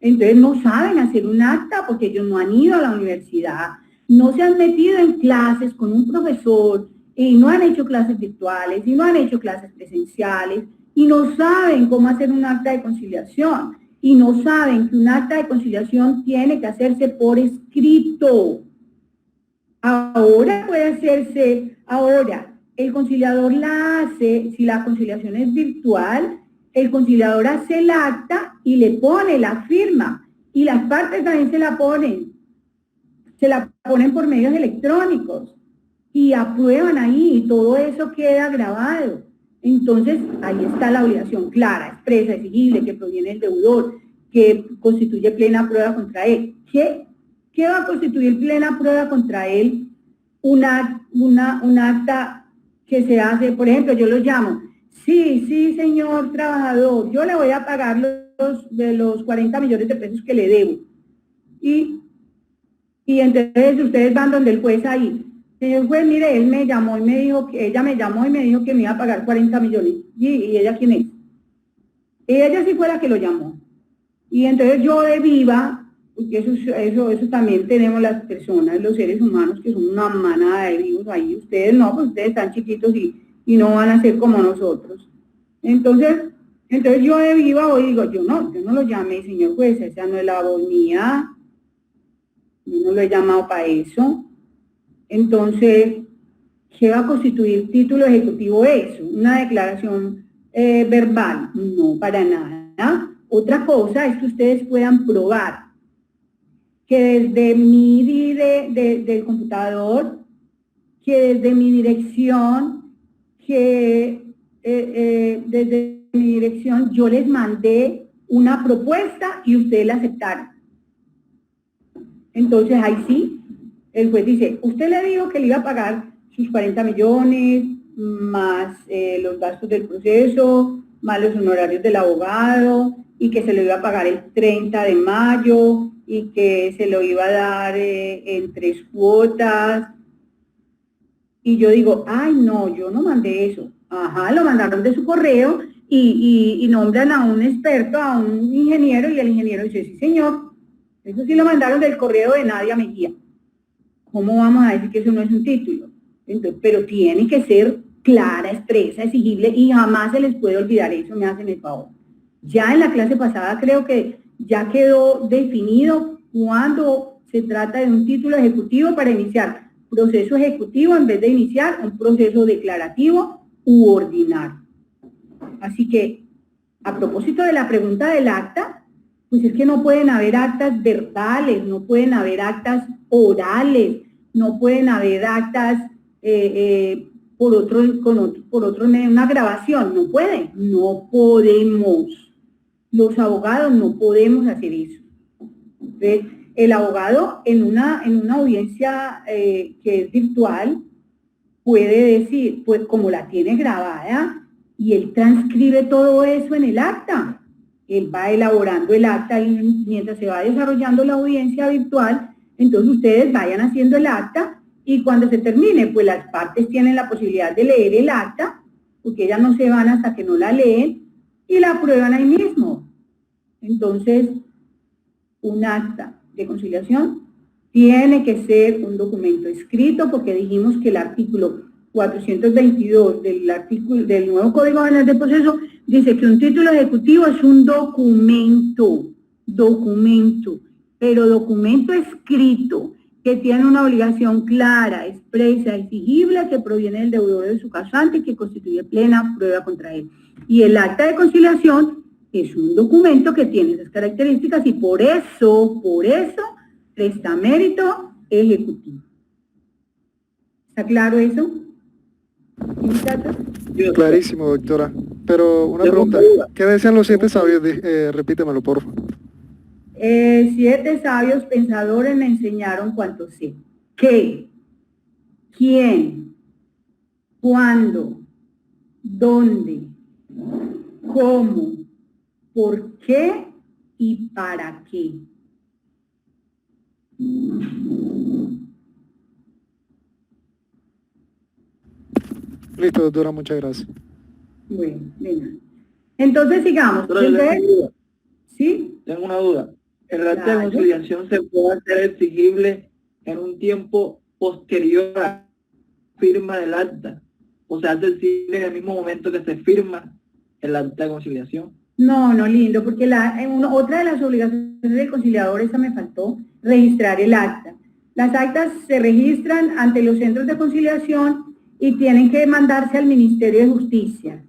Entonces no saben hacer un acta porque ellos no han ido a la universidad, no se han metido en clases con un profesor y no han hecho clases virtuales y no han hecho clases presenciales y no saben cómo hacer un acta de conciliación y no saben que un acta de conciliación tiene que hacerse por escrito. Ahora puede hacerse, el conciliador la hace, si la conciliación es virtual, el conciliador hace el acta y le pone la firma y las partes también se la ponen por medios electrónicos y aprueban ahí y todo eso queda grabado. Entonces ahí está la obligación clara, expresa, exigible, que proviene del deudor, que constituye plena prueba contra él. ¿Qué va a constituir plena prueba contra él? Un acta que se hace, por ejemplo, yo lo llamo, sí, señor trabajador, yo le voy a pagar los 40 millones de pesos que le debo. Y entonces ustedes van donde el juez ahí. Señor juez, mire, ella me llamó y me dijo que me iba a pagar 40 millones. ¿Y ella quién es? Ella sí fue la que lo llamó. Y entonces yo de viva, porque eso también tenemos las personas, los seres humanos, que son una manada de vivos ahí. Ustedes no, pues ustedes están chiquitos y no van a ser como nosotros. Entonces yo de viva hoy digo, yo no lo llamé, señor juez, esa no es la voz mía, yo no lo he llamado para eso. Entonces, ¿qué va a constituir título ejecutivo eso? ¿Una declaración verbal? No, para nada. Otra cosa es que ustedes puedan probar que desde mi del computador, que desde mi dirección, desde mi dirección yo les mandé una propuesta y ustedes la aceptaron. Entonces ahí sí, el juez dice, usted le dijo que le iba a pagar sus 40 millones, más los gastos del proceso, más los honorarios del abogado, y que se lo iba a pagar el 30 de mayo, y que se lo iba a dar en 3 cuotas. Y yo digo, ay, no, yo no mandé eso. Ajá, lo mandaron de su correo y nombran a un experto, a un ingeniero, y el ingeniero dice, sí, señor, eso sí lo mandaron del correo de Nadia Mejía. ¿Cómo vamos a decir que eso no es un título? Entonces, pero tiene que ser clara, expresa, exigible, y jamás se les puede olvidar eso, me hacen el favor. Ya en la clase pasada creo que ya quedó definido cuando se trata de un título ejecutivo para iniciar proceso ejecutivo en vez de iniciar un proceso declarativo u ordinario. Así que, a propósito de la pregunta del acta, pues es que no pueden haber actas verbales, no pueden haber actas orales, no pueden haber actas por otro medio, una grabación, no pueden, no podemos. Los abogados no podemos hacer eso. Entonces, el abogado en una audiencia que es virtual puede decir, pues como la tiene grabada, y él transcribe todo eso en el acta. Él va elaborando el acta y mientras se va desarrollando la audiencia virtual, entonces ustedes vayan haciendo el acta y cuando se termine, pues las partes tienen la posibilidad de leer el acta, porque ellas no se van hasta que no la leen, y la aprueban ahí mismo. Entonces, un acta de conciliación tiene que ser un documento escrito, porque dijimos que el artículo 422 del nuevo Código Penal de Proceso dice que un título ejecutivo es un documento, pero documento escrito que tiene una obligación clara, expresa, exigible, que proviene del deudor de su causante y que constituye plena prueba contra él. Y el acta de conciliación es un documento que tiene esas características y por eso presta mérito ejecutivo. ¿Está claro eso? ¿Sí, muchachos? Clarísimo, doctora. Pero una pregunta, ¿qué decían los 7 sabios? Repítemelo, por favor. 7 sabios pensadores me enseñaron cuánto sé. ¿Qué? ¿Quién? ¿Cuándo? ¿Dónde? ¿Cómo? ¿Por qué? ¿Y para qué? Listo, doctora, muchas gracias. Bueno, de nada. Entonces sigamos. ¿Sí? Tengo una duda. ¿El acta Claro. de conciliación se puede hacer exigible en un tiempo posterior a la firma del acta? O sea, es decir, en el mismo momento que se firma el acta de conciliación. No, lindo, porque otra de las obligaciones del conciliador, esa me faltó, registrar el acta. Las actas se registran ante los centros de conciliación y tienen que mandarse al Ministerio de Justicia,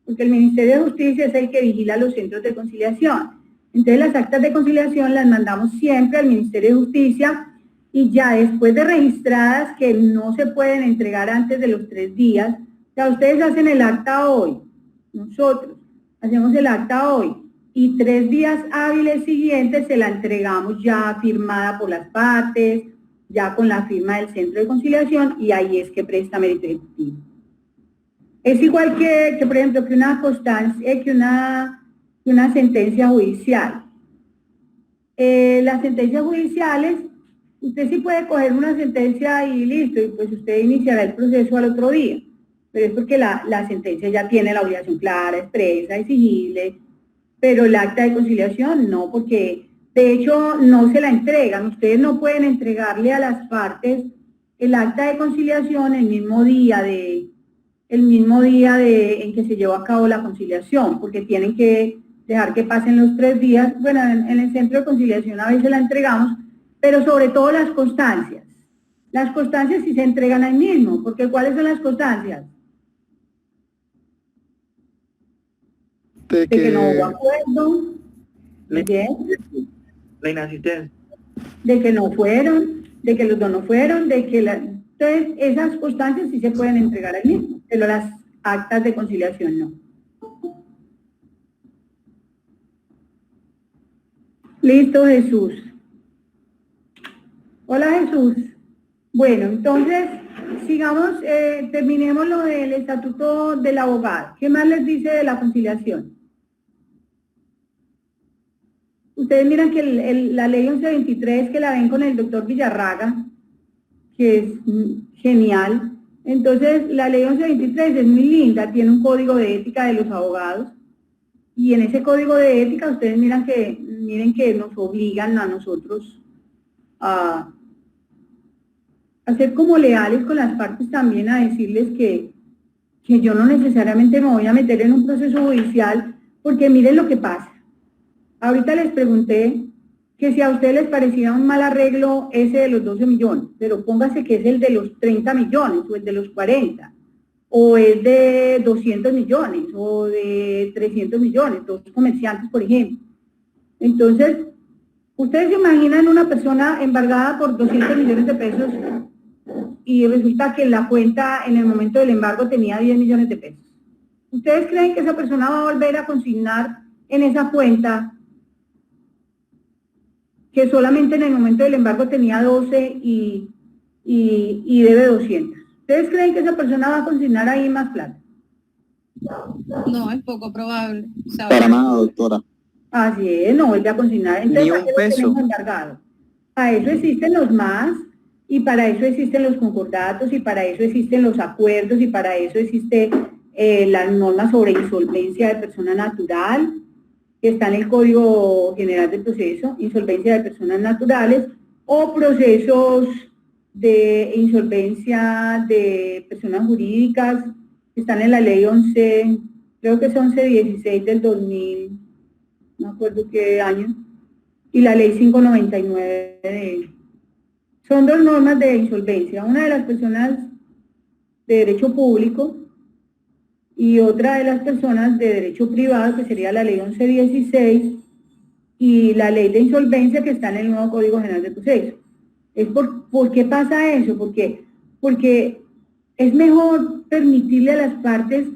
porque el Ministerio de Justicia es el que vigila los centros de conciliación. Entonces las actas de conciliación las mandamos siempre al Ministerio de Justicia y ya después de registradas, que no se pueden entregar antes de los 3 días, o sea, ustedes hacen el acta hoy, nosotros hacemos el acta hoy y 3 días hábiles siguientes se la entregamos ya firmada por las partes, ya con la firma del centro de conciliación y ahí es que presta mérito ejecutivo. Es igual que por ejemplo, que una constancia, que una sentencia judicial. Las sentencias judiciales, usted sí puede coger una sentencia y listo, y pues usted iniciará el proceso al otro día, pero es porque la sentencia ya tiene la obligación clara, expresa, exigible, pero el acta de conciliación no, porque de hecho no se la entregan, ustedes no pueden entregarle a las partes el acta de conciliación el mismo día en que se llevó a cabo la conciliación, porque tienen que dejar que pasen los 3 días. Bueno, en el centro de conciliación a veces la entregamos, pero sobre todo las constancias. Las constancias sí se entregan ahí mismo, porque ¿cuáles son las constancias? De que no hubo acuerdo, ¿bien? La inasistencia. De que no fueron, de que los dos no fueron, entonces esas constancias sí se pueden entregar ahí mismo, pero las actas de conciliación no. Listo, Jesús. Hola, Jesús. Bueno, entonces, sigamos, terminemos lo del estatuto del abogado. ¿Qué más les dice de la conciliación? Ustedes miran que la ley 1123, que la ven con el doctor Villarraga, que es genial. Entonces, la ley 1123 es muy linda, tiene un código de ética de los abogados, y en ese código de ética ustedes miren que nos obligan a nosotros a ser como leales con las partes también, a decirles que yo no necesariamente me voy a meter en un proceso judicial, porque miren lo que pasa. Ahorita les pregunté que si a ustedes les parecía un mal arreglo ese de los 12 millones, pero póngase que es el de los 30 millones o el de los 40, o es de 200 millones o de 300 millones, 2 comerciantes, por ejemplo. Entonces, ustedes se imaginan una persona embargada por 200 millones de pesos y resulta que en la cuenta en el momento del embargo tenía 10 millones de pesos. ¿Ustedes creen que esa persona va a volver a consignar en esa cuenta que solamente en el momento del embargo tenía 12 y debe 200? ¿Ustedes creen que esa persona va a consignar ahí más plata? No, es poco probable. Para nada, doctora. Así es, no vuelve a consignar. Entonces, Ni un ¿para qué lo peso. tenemos embargado? Para eso existen los MAS, y para eso existen los concordatos, y para eso existen los acuerdos, y para eso existe las normas sobre insolvencia de persona natural, que está en el Código General del Proceso, insolvencia de personas naturales, o procesos de insolvencia de personas jurídicas, que están en la ley 11, creo que es 1116 del 2000, no me acuerdo qué año, y la ley 599 son dos normas de insolvencia, una de las personas de derecho público y otra de las personas de derecho privado, que sería la ley 1116, y la ley de insolvencia que está en el nuevo Código General del Proceso. ¿Por qué pasa eso? Porque es mejor permitirle a las partes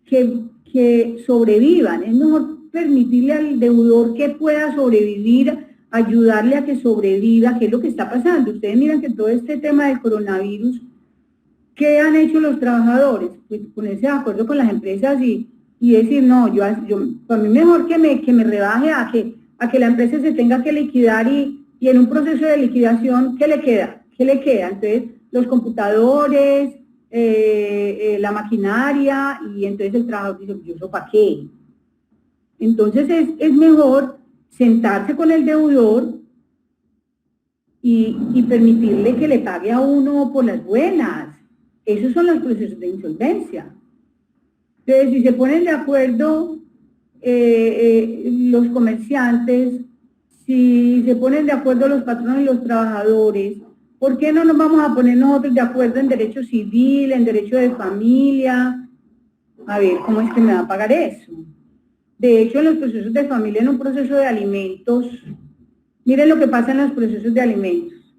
que sobrevivan, es mejor permitirle al deudor que pueda sobrevivir, ayudarle a que sobreviva, que es lo que está pasando. Ustedes miran que todo este tema del coronavirus, ¿qué han hecho los trabajadores? Pues ponerse de acuerdo con las empresas y decir, no, para mí mejor que me rebaje a que la empresa se tenga que liquidar y en un proceso de liquidación, ¿qué le queda? Entonces, los computadores, la maquinaria, y entonces el trabajador dice, ¿yo eso para qué? Entonces es mejor sentarse con el deudor y permitirle que le pague a uno por las buenas. Esos son los procesos de insolvencia. Entonces, si se ponen de acuerdo los comerciantes, si se ponen de acuerdo los patronos y los trabajadores, ¿por qué no nos vamos a poner nosotros de acuerdo en derecho civil, en derecho de familia? A ver, ¿cómo es que me va a pagar eso? De hecho, en los procesos de familia, en un proceso de alimentos, miren lo que pasa en los procesos de alimentos.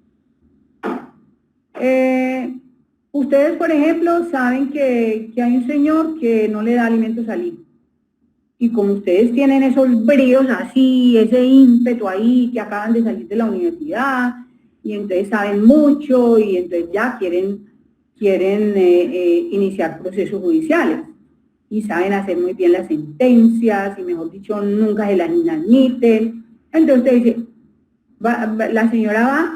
Ustedes, por ejemplo, saben que hay un señor que no le da alimentos al hijo. Y como ustedes tienen esos bríos así, ese ímpetu ahí, que acaban de salir de la universidad, y entonces saben mucho, y entonces ya quieren iniciar procesos judiciales. Y saben hacer muy bien las sentencias, y mejor dicho, nunca se las inadmiten. Entonces usted dice, la señora va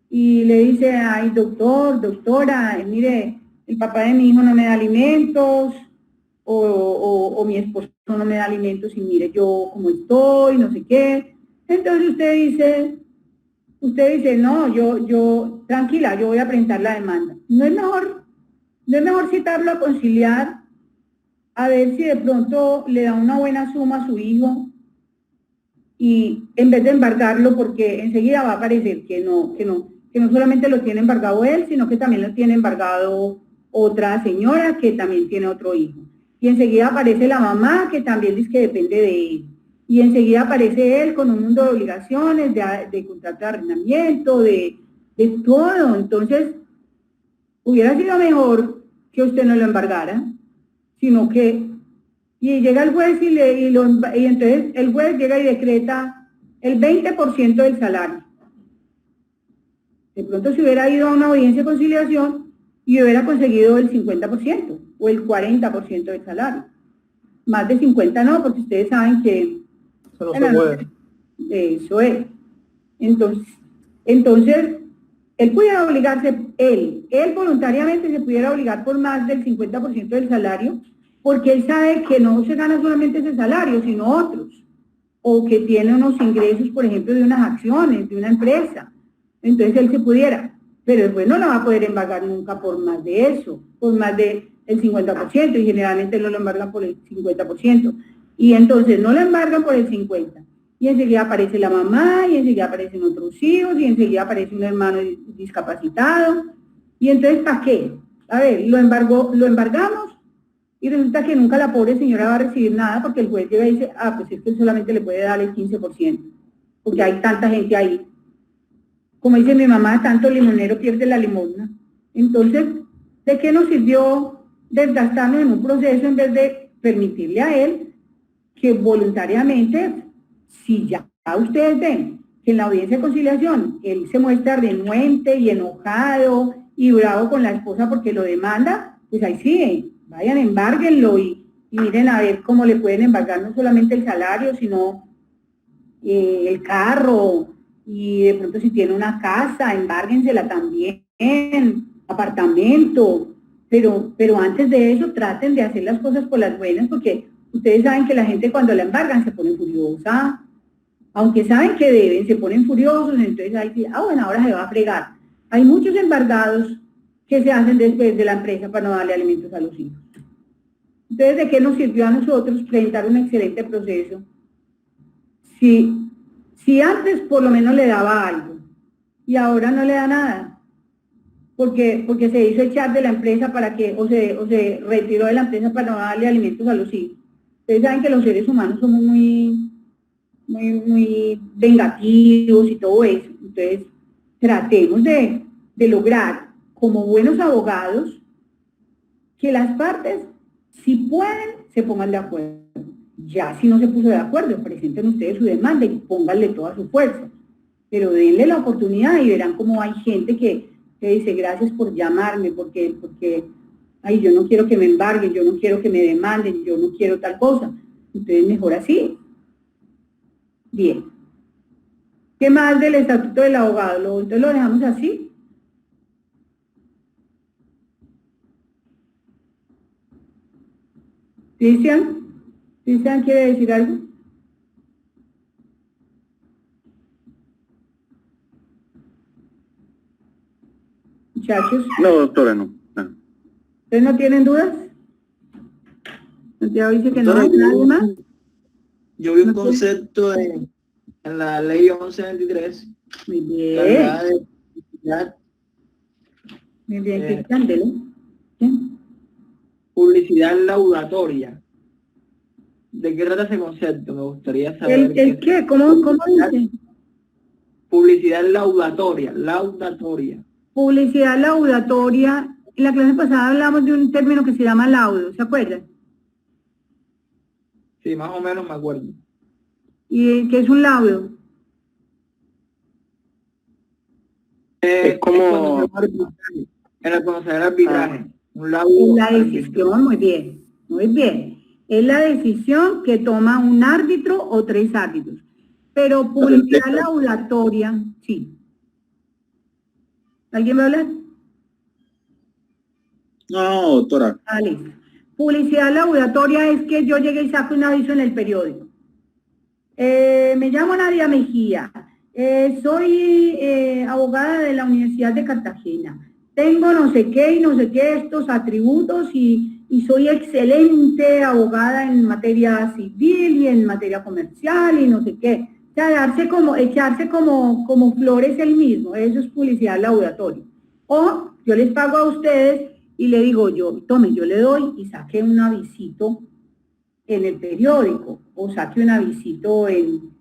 y le dice, ay, doctora, mire, el papá de mi hijo no me da alimentos, o mi esposo no me da alimentos, y mire yo cómo estoy, no sé qué. Entonces usted dice, no, yo, tranquila, yo voy a presentar la demanda. ¿No es mejor citarlo a conciliar, a ver si de pronto le da una buena suma a su hijo, y en vez de embargarlo, porque enseguida va a aparecer que no solamente lo tiene embargado él, sino que también lo tiene embargado otra señora que también tiene otro hijo? Y enseguida aparece la mamá, que también dice que depende de él. Y enseguida aparece él con un mundo de obligaciones, de contrato de arrendamiento, de todo. Entonces, hubiera sido mejor que usted no lo embargara, sino que, y llega el juez y entonces el juez llega y decreta el 20% del salario. De pronto se hubiera ido a una audiencia de conciliación y hubiera conseguido el 50% o el 40% del salario. Más de 50 no, porque ustedes saben que... Eso no se puede. Eso es. Entonces, él pudiera obligarse, él voluntariamente se pudiera obligar por más del 50% del salario, porque él sabe que no se gana solamente ese salario, sino otros, o que tiene unos ingresos, por ejemplo, de unas acciones, de una empresa. Entonces él se pudiera, pero el juez no lo va a poder embargar nunca por más de eso, por más del 50%, y generalmente no lo embargan por el 50%. Y entonces no lo embargan por el 50%. Y enseguida aparece la mamá, y enseguida aparecen otros hijos, y enseguida aparece un hermano discapacitado. Y entonces, ¿para qué? A ver, lo embargamos, y resulta que nunca la pobre señora va a recibir nada, porque el juez llega y dice, pues es que él solamente le puede dar el 15%, porque hay tanta gente ahí. Como dice mi mamá, tanto limonero pierde la limosna. Entonces, ¿de qué nos sirvió desgastarnos en un proceso en vez de permitirle a él que voluntariamente, si ya ustedes ven que en la audiencia de conciliación él se muestra renuente y enojado y bravo con la esposa porque lo demanda, pues ahí sí, vayan, embárguenlo y miren a ver cómo le pueden embargar no solamente el salario, sino el carro, y de pronto si tiene una casa, embárguensela también, apartamento, pero antes de eso traten de hacer las cosas por las buenas, porque ustedes saben que la gente cuando la embargan se pone furiosa, aunque saben que deben, se ponen furiosos, entonces ahí sí, bueno, ahora se va a fregar. Hay muchos embargados que se hacen después de la empresa para no darle alimentos a los hijos. Entonces, ¿de qué nos sirvió a nosotros presentar un excelente proceso? Si antes por lo menos le daba algo y ahora no le da nada, porque se hizo echar de la empresa o se retiró de la empresa para no darle alimentos a los hijos. Ustedes saben que los seres humanos somos muy vengativos y todo eso. Entonces, tratemos de lograr, como buenos abogados, que las partes, si pueden, se pongan de acuerdo. Ya si no se puso de acuerdo, presenten ustedes su demanda y pónganle toda su fuerza. Pero denle la oportunidad y verán cómo hay gente que dice, gracias por llamarme, porque ay, yo no quiero que me embarguen, yo no quiero que me demanden, yo no quiero tal cosa. Entonces, mejor así. Bien. ¿Qué más del estatuto del abogado? Entonces lo dejamos así. Cristian quiere decir algo. Muchachos. No, doctora, no. ¿Ustedes no tienen dudas? Santiago dice que no. Doctora, ¿Nadie más? Yo vi un ¿No tiene? concepto en la ley 1123. Muy bien. Cargada de publicidad. Muy bien, Cristian, dele. ¿Sí? Publicidad laudatoria. ¿De qué trata ese concepto? Me gustaría saber. ¿El qué? ¿Cómo dice? Publicidad laudatoria. Publicidad laudatoria. En la clase pasada hablamos de un término que se llama laudo, ¿se acuerdan? Sí, más o menos me acuerdo. ¿Y qué es un laudo? Es como- en el conocer el arbitraje. Un laudo. Es la decisión, muy bien, muy bien. Es la decisión que toma un árbitro o 3 árbitros. Pero publicidad laudatoria, sí. ¿Alguien va a hablar? No, doctora. Ah, listo. Publicidad laudatoria es que yo llegue y saco un aviso en el periódico. Me llamo Nadia Mejía. Soy abogada de la Universidad de Cartagena. Tengo no sé qué y no sé qué estos atributos y soy excelente abogada en materia civil y en materia comercial y no sé qué. O sea, echarse como flores él mismo. Eso es publicidad laudatoria. O yo les pago a ustedes y le digo yo le doy y saque un avisito en el periódico o saque un avisito en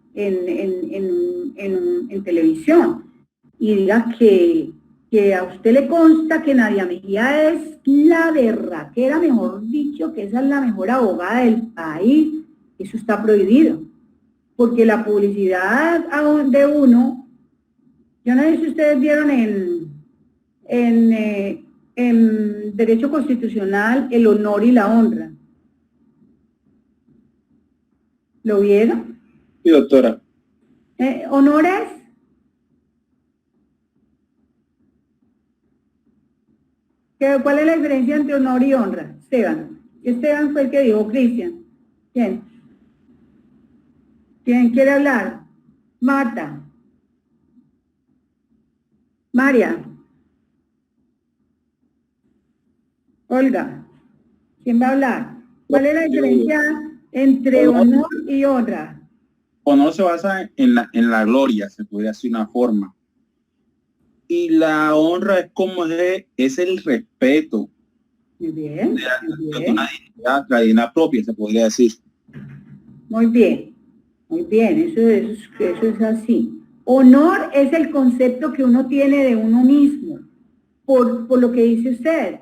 televisión y diga que a usted le consta que Nadia Mejía es la berraquera, mejor dicho, que esa es la mejor abogada del país. Eso está prohibido, porque la publicidad de uno, yo no sé si ustedes vieron en Derecho Constitucional el honor y la honra. ¿Lo vieron? Sí, doctora. Honor es ¿cuál es la diferencia entre honor y honra? Esteban fue el que dijo. Cristian. ¿Quién quiere hablar? Marta. María. Olga. ¿Quién va a hablar? ¿Cuál es la diferencia entre honor y honra? Honor se basa en la gloria, se podría decir una forma. Y la honra es como es el respeto. Muy bien, muy De bien. una dignidad, la dignidad propia, se podría decir. Muy bien, eso es así. Honor es el concepto que uno tiene de uno mismo, por lo que dice usted,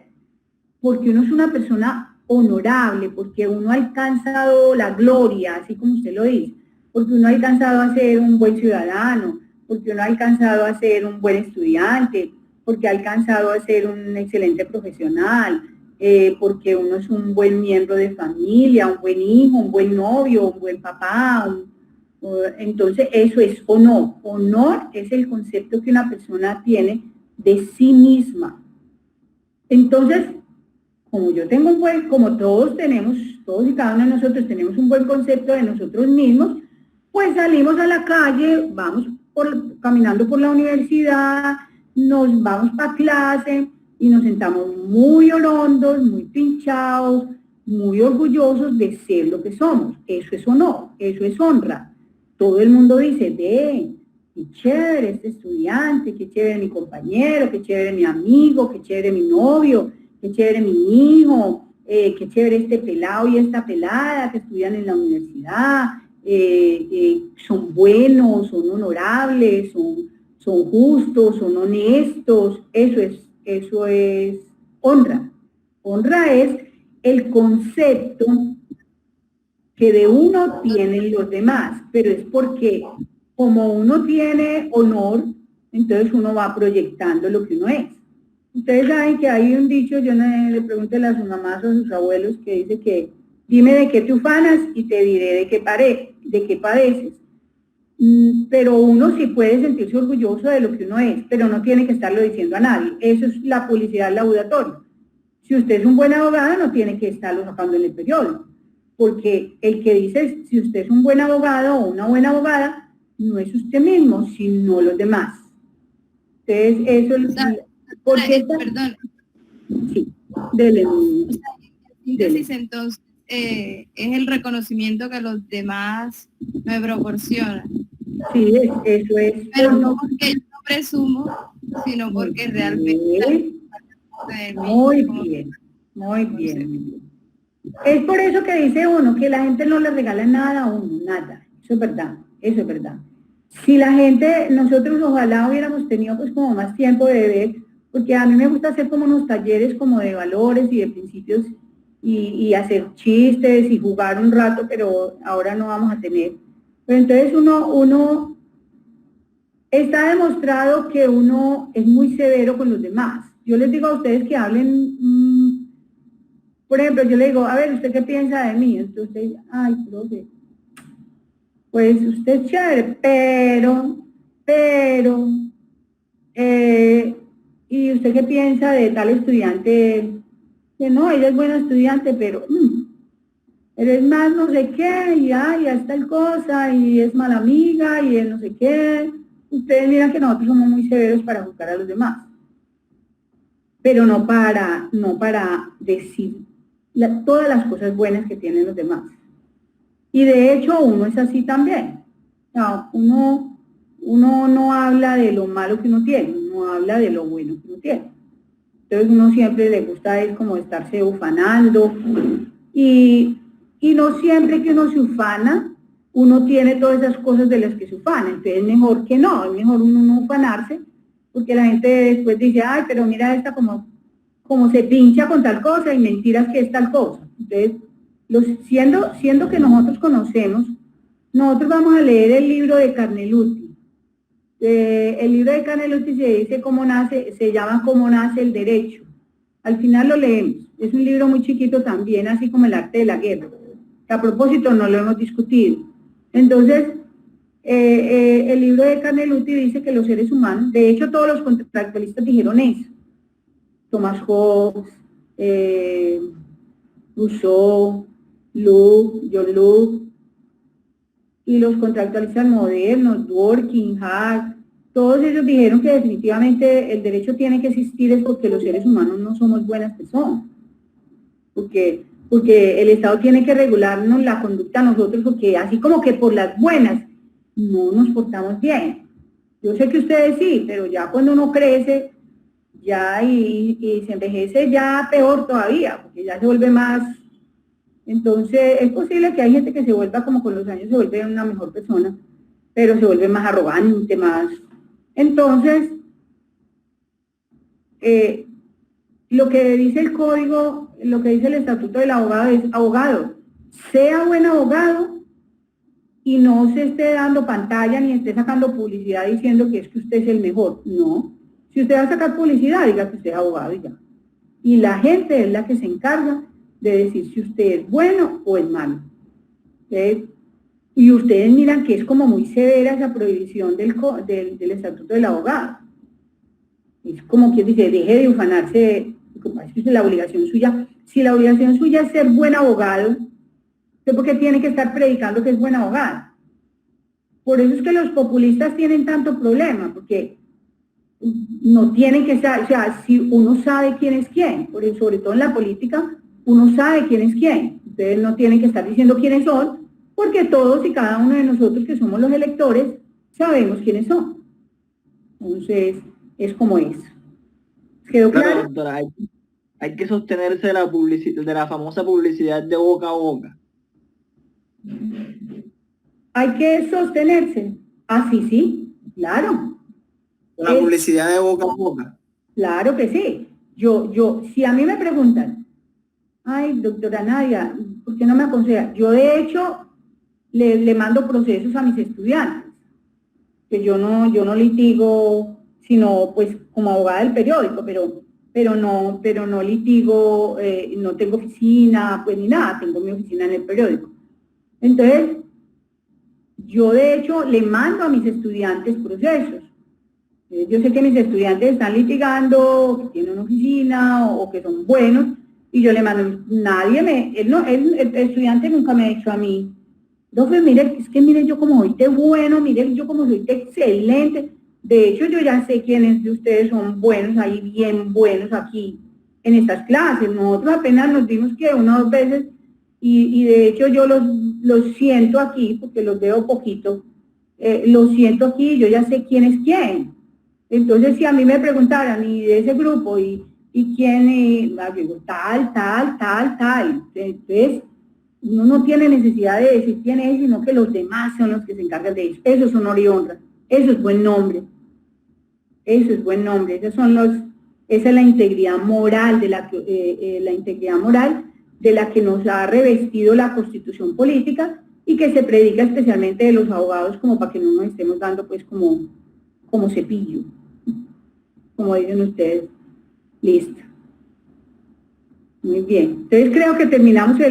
porque uno es una persona honorable, porque uno ha alcanzado la gloria, así como usted lo dice, porque uno ha alcanzado a ser un buen ciudadano, porque uno ha alcanzado a ser un buen estudiante, porque ha alcanzado a ser un excelente profesional, porque uno es un buen miembro de familia, un buen hijo, un buen novio, un buen papá. Entonces eso es honor. Honor es el concepto que una persona tiene de sí misma. Entonces, como yo tengo un buen, como todos tenemos, todos y cada uno de nosotros tenemos un buen concepto de nosotros mismos, pues salimos a la calle, vamos caminando por la universidad, nos vamos para clase y nos sentamos muy orondos, muy pinchados, muy orgullosos de ser lo que somos. Eso es honor, eso es honra. Todo el mundo dice, ve, qué chévere este estudiante, qué chévere mi compañero, qué chévere mi amigo, qué chévere mi novio, qué chévere mi hijo, qué chévere este pelado y esta pelada que estudian en la universidad, son buenos, son honorables, son justos, son honestos. Eso es honra. Honra es el concepto que de uno tienen los demás, pero es porque como uno tiene honor, entonces uno va proyectando lo que uno es. Ustedes saben que hay un dicho, yo no le pregunto a sus mamás o a sus abuelos, que dice que dime de qué te ufanas y te diré de qué padeces. Pero uno sí puede sentirse orgulloso de lo que uno es, pero no tiene que estarlo diciendo a nadie. Eso es la publicidad laudatoria. Si usted es un buen abogado, no tiene que estarlo sacando en el periódico, porque el que dice si usted es un buen abogado o una buena abogada, no es usted mismo, sino los demás. Entonces, eso es... Perdón. Sí, dele. Síntesis, entonces, es el reconocimiento que los demás me proporcionan. Sí, eso es. Pero no porque yo no presumo, sino porque realmente... Muy bien, muy bien. Es por eso que dice uno que la gente no le regala nada a uno, nada. Eso es verdad, eso es verdad. Si la gente, nosotros ojalá hubiéramos tenido pues como más tiempo de ver, porque a mí me gusta hacer como unos talleres como de valores y de principios y hacer chistes y jugar un rato, pero ahora no vamos a tener. Pero entonces uno está demostrado que uno es muy severo con los demás. Yo les digo a ustedes que hablen, por ejemplo, yo le digo, a ver, ¿usted qué piensa de mí? Entonces, ay, profe, pues usted es chévere, pero, ¿y usted qué piensa de tal estudiante? Que no, ella es buena estudiante, pero es más no sé qué, y ay, es tal cosa, y es mala amiga, y es no sé qué. Ustedes miran que nosotros somos muy severos para juzgar a los demás, pero no para decir todas las cosas buenas que tienen los demás. Y de hecho uno es así también. No, uno no habla de lo malo que uno tiene, uno habla de lo bueno que uno tiene. Entonces uno siempre le gusta es como estarse ufanando y no siempre que uno se ufana, uno tiene todas esas cosas de las que se ufana. Entonces es mejor que no, es mejor uno no ufanarse, porque la gente después dice, ay, pero mira esta como se pincha con tal cosa y mentiras que es tal cosa. Entonces, siendo que nosotros conocemos, nosotros vamos a leer el libro de Carneluti. El libro de Carneluti se llama Cómo nace el derecho. Al final lo leemos. Es un libro muy chiquito también, así como El arte de la guerra, que a propósito no lo hemos discutido. Entonces, el libro de Carneluti dice que los seres humanos, de hecho todos los contractualistas dijeron eso. Thomas Hobbes, Rousseau, John Locke, y los contractualistas modernos, Dworkin, Hart, todos ellos dijeron que definitivamente el derecho tiene que existir es porque los seres humanos no somos buenas personas, porque el Estado tiene que regularnos la conducta a nosotros, porque así como que por las buenas no nos portamos bien. Yo sé que ustedes sí, pero ya cuando uno crece ya y se envejece ya peor todavía, porque ya se vuelve más. Entonces es posible que hay gente que se vuelva como con los años se vuelve una mejor persona, pero se vuelve más arrogante, más. Entonces, lo que dice el código, lo que dice el estatuto del abogado es, abogado, sea buen abogado y no se esté dando pantalla ni esté sacando publicidad diciendo que es que usted es el mejor. No. Si usted va a sacar publicidad, diga que usted es abogado y ya. Y la gente es la que se encarga de decir si usted es bueno o es malo. Y ustedes miran que es como muy severa esa prohibición del estatuto del abogado. Es como quien dice, deje de ufanarse es la obligación suya. Si la obligación suya es ser buen abogado, ¿usted por qué tiene que estar predicando que es buen abogado? Por eso es que los populistas tienen tanto problema, porque no tienen que estar, o sea, si uno sabe quién es quién, sobre todo en la política, uno sabe quién es quién. Ustedes no tienen que estar diciendo quiénes son, porque todos y cada uno de nosotros que somos los electores sabemos quiénes son. Entonces, es como es. ¿Quedó claro? Claro, doctora, hay que sostenerse de la famosa publicidad de boca a boca. Hay que sostenerse. Ah, sí, claro. La publicidad de boca a boca. Claro que sí. Si a mí me preguntan, ay, doctora Nadia, ¿por qué no me aconseja? Yo, de hecho, le mando procesos a mis estudiantes, que yo no litigo, sino pues como abogada del periódico, pero no litigo, no tengo oficina, pues ni nada, tengo mi oficina en el periódico. Entonces, yo de hecho le mando a mis estudiantes procesos. Yo sé que mis estudiantes están litigando, que tienen una oficina o que son buenos, y yo le mando, el estudiante nunca me ha dicho a mí, profe, mire, es que mire yo como soy de bueno, mire yo como soy de excelente. De hecho, yo ya sé quiénes de ustedes son buenos, ahí bien buenos aquí en estas clases. Nosotros apenas nos vimos que una o dos veces, y de hecho yo los siento aquí, porque los veo poquito, los siento aquí, yo ya sé quién es quién. Entonces, si a mí me preguntaran, y de ese grupo, y quién, digo, tal. Entonces, uno no tiene necesidad de decir quién es, sino que los demás son los que se encargan de eso. Eso es honor y honra. Eso es buen nombre. Eso es buen nombre. Esa es la integridad moral de la que nos ha revestido la Constitución política y que se predica especialmente de los abogados, como para que no nos estemos dando pues como cepillo, como dicen ustedes. Listo. Muy bien. Entonces creo que terminamos la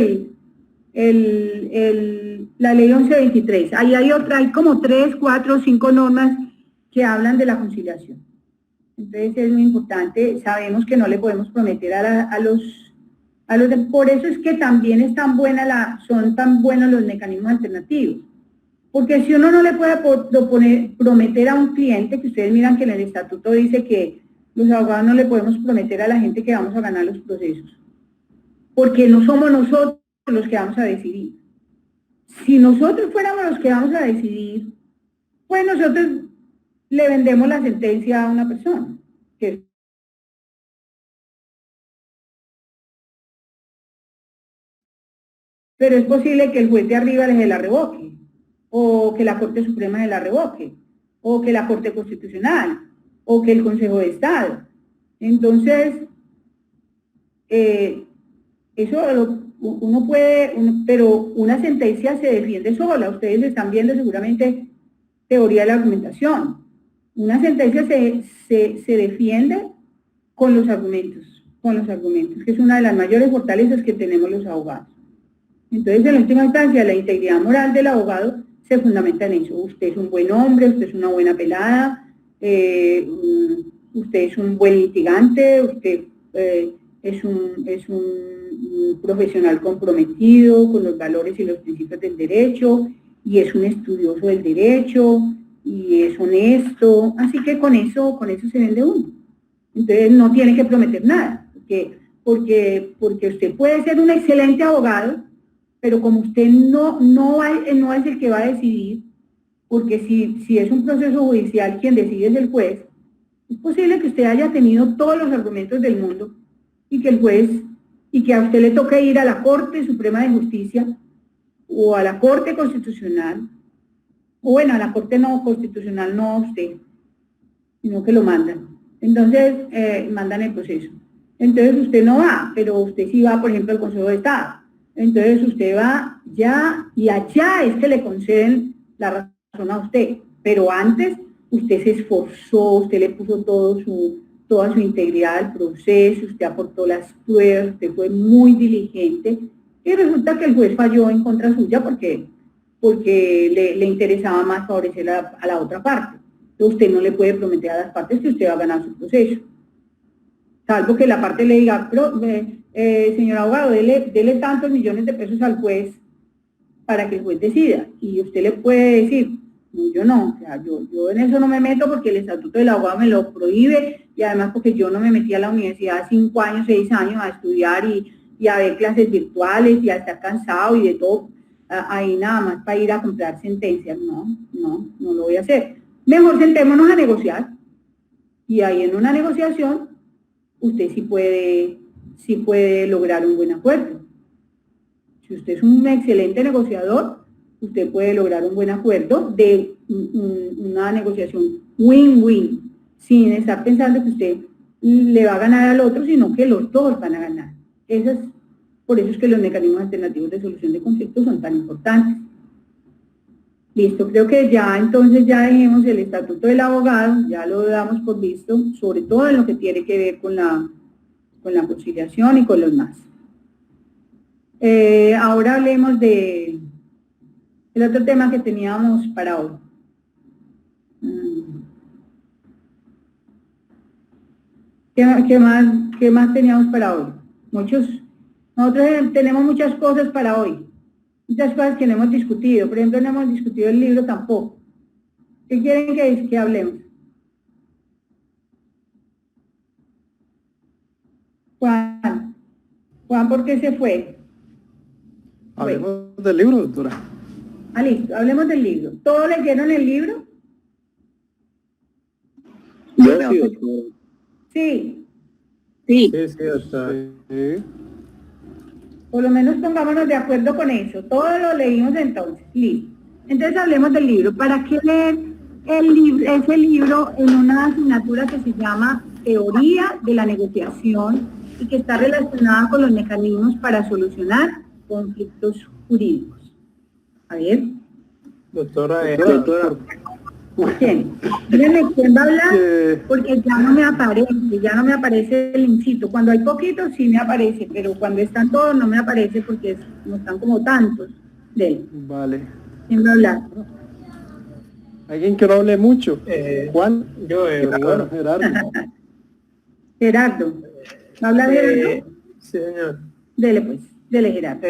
ley 1123. Ahí hay como 3, 4, 5 normas que hablan de la conciliación. Entonces es muy importante, sabemos que no le podemos prometer a los por eso es que también son tan buenos los mecanismos alternativos. Porque si uno no le puede prometer a un cliente, que ustedes miran que en el estatuto dice que los abogados no le podemos prometer a la gente que vamos a ganar los procesos, porque no somos nosotros los que vamos a decidir. Si nosotros fuéramos los que vamos a decidir, pues nosotros le vendemos la sentencia a una persona. Pero es posible que el juez de arriba se la revoque, o que la Corte Suprema se la revoque, o que la Corte Constitucional, o que el Consejo de Estado. Entonces, eso uno puede, pero una sentencia se defiende sola. Ustedes están viendo seguramente teoría de la argumentación. Una sentencia se defiende con los argumentos, que es una de las mayores fortalezas que tenemos los abogados. Entonces, en última instancia, la integridad moral del abogado se fundamenta en eso. Usted es un buen hombre, usted es una buena pelada, usted es un buen litigante, usted es un profesional comprometido con los valores y los principios del derecho, y es un estudioso del derecho, y es honesto. Así que con eso se vende uno. Entonces, no tiene que prometer nada, porque usted puede ser un excelente abogado, pero como usted no es el que va a decidir, porque si es un proceso judicial, quien decide es el juez, es posible que usted haya tenido todos los argumentos del mundo y que el juez, y que a usted le toque ir a la Corte Suprema de Justicia o a la Corte Constitucional, o bueno, a la Corte Constitucional no a usted, sino que lo mandan. Entonces, mandan el proceso. Entonces usted no va, pero usted sí va, por ejemplo, al Consejo de Estado. Entonces usted va ya, y allá es que le conceden la razón a usted, pero antes usted se esforzó, usted le puso toda su integridad al proceso, usted aportó las pruebas, usted fue muy diligente, y resulta que el juez falló en contra suya porque le interesaba más favorecer a la otra parte. Entonces usted no le puede prometer a las partes que usted va a ganar su proceso. salvo que la parte le diga, pero, señor abogado, dele tantos millones de pesos al juez para que el juez decida. Y usted le puede decir, no, yo no, o sea, yo en eso no me meto porque el estatuto del abogado me lo prohíbe y además porque yo no me metí a la universidad 5 años, 6 años a estudiar y a ver clases virtuales y a estar cansado y de todo, ahí nada más para ir a comprar sentencias. No lo voy a hacer. Mejor sentémonos a negociar y ahí en una negociación usted sí puede lograr un buen acuerdo. Si usted es un excelente negociador, usted puede lograr un buen acuerdo de una negociación win-win, sin estar pensando que usted le va a ganar al otro, sino que los dos van a ganar. Por eso es que los mecanismos alternativos de solución de conflictos son tan importantes. Listo, creo que ya entonces ya dejemos el estatuto del abogado, ya lo damos por visto, sobre todo en lo que tiene que ver con la conciliación y con los más. Ahora hablemos del otro tema que teníamos para hoy. ¿Qué más teníamos para hoy? Nosotros tenemos muchas cosas para hoy, muchas cosas que no hemos discutido. Por ejemplo, no hemos discutido el libro tampoco. ¿Qué quieren que hablemos? Juan, ¿por qué se fue? Hablemos del libro, doctora. Listo, hablemos del libro. ¿Todos leyeron el libro? Yo sí, doctora. Sí. Sí. Sí, doctora. Sí. Por lo menos pongámonos de acuerdo con eso. Todo lo leímos entonces. Listo. Entonces hablemos del libro. ¿Para qué leer ese libro en una asignatura que se llama Teoría de la Negociación y que está relacionada con los mecanismos para solucionar conflictos jurídicos? A ver. Doctora. ¿Quién? Díganme quién va a hablar, porque ya no me aparece el linkcito. Cuando hay poquitos sí me aparece, pero cuando están todos no me aparece porque no están como tantos de él. Vale. ¿Quién va a hablar? ¿Alguien que no hable mucho? Juan. Yo, Bueno, Gerardo. Gerardo. ¿Va a hablar Gerardo? Sí, señor. Dele Gerardo.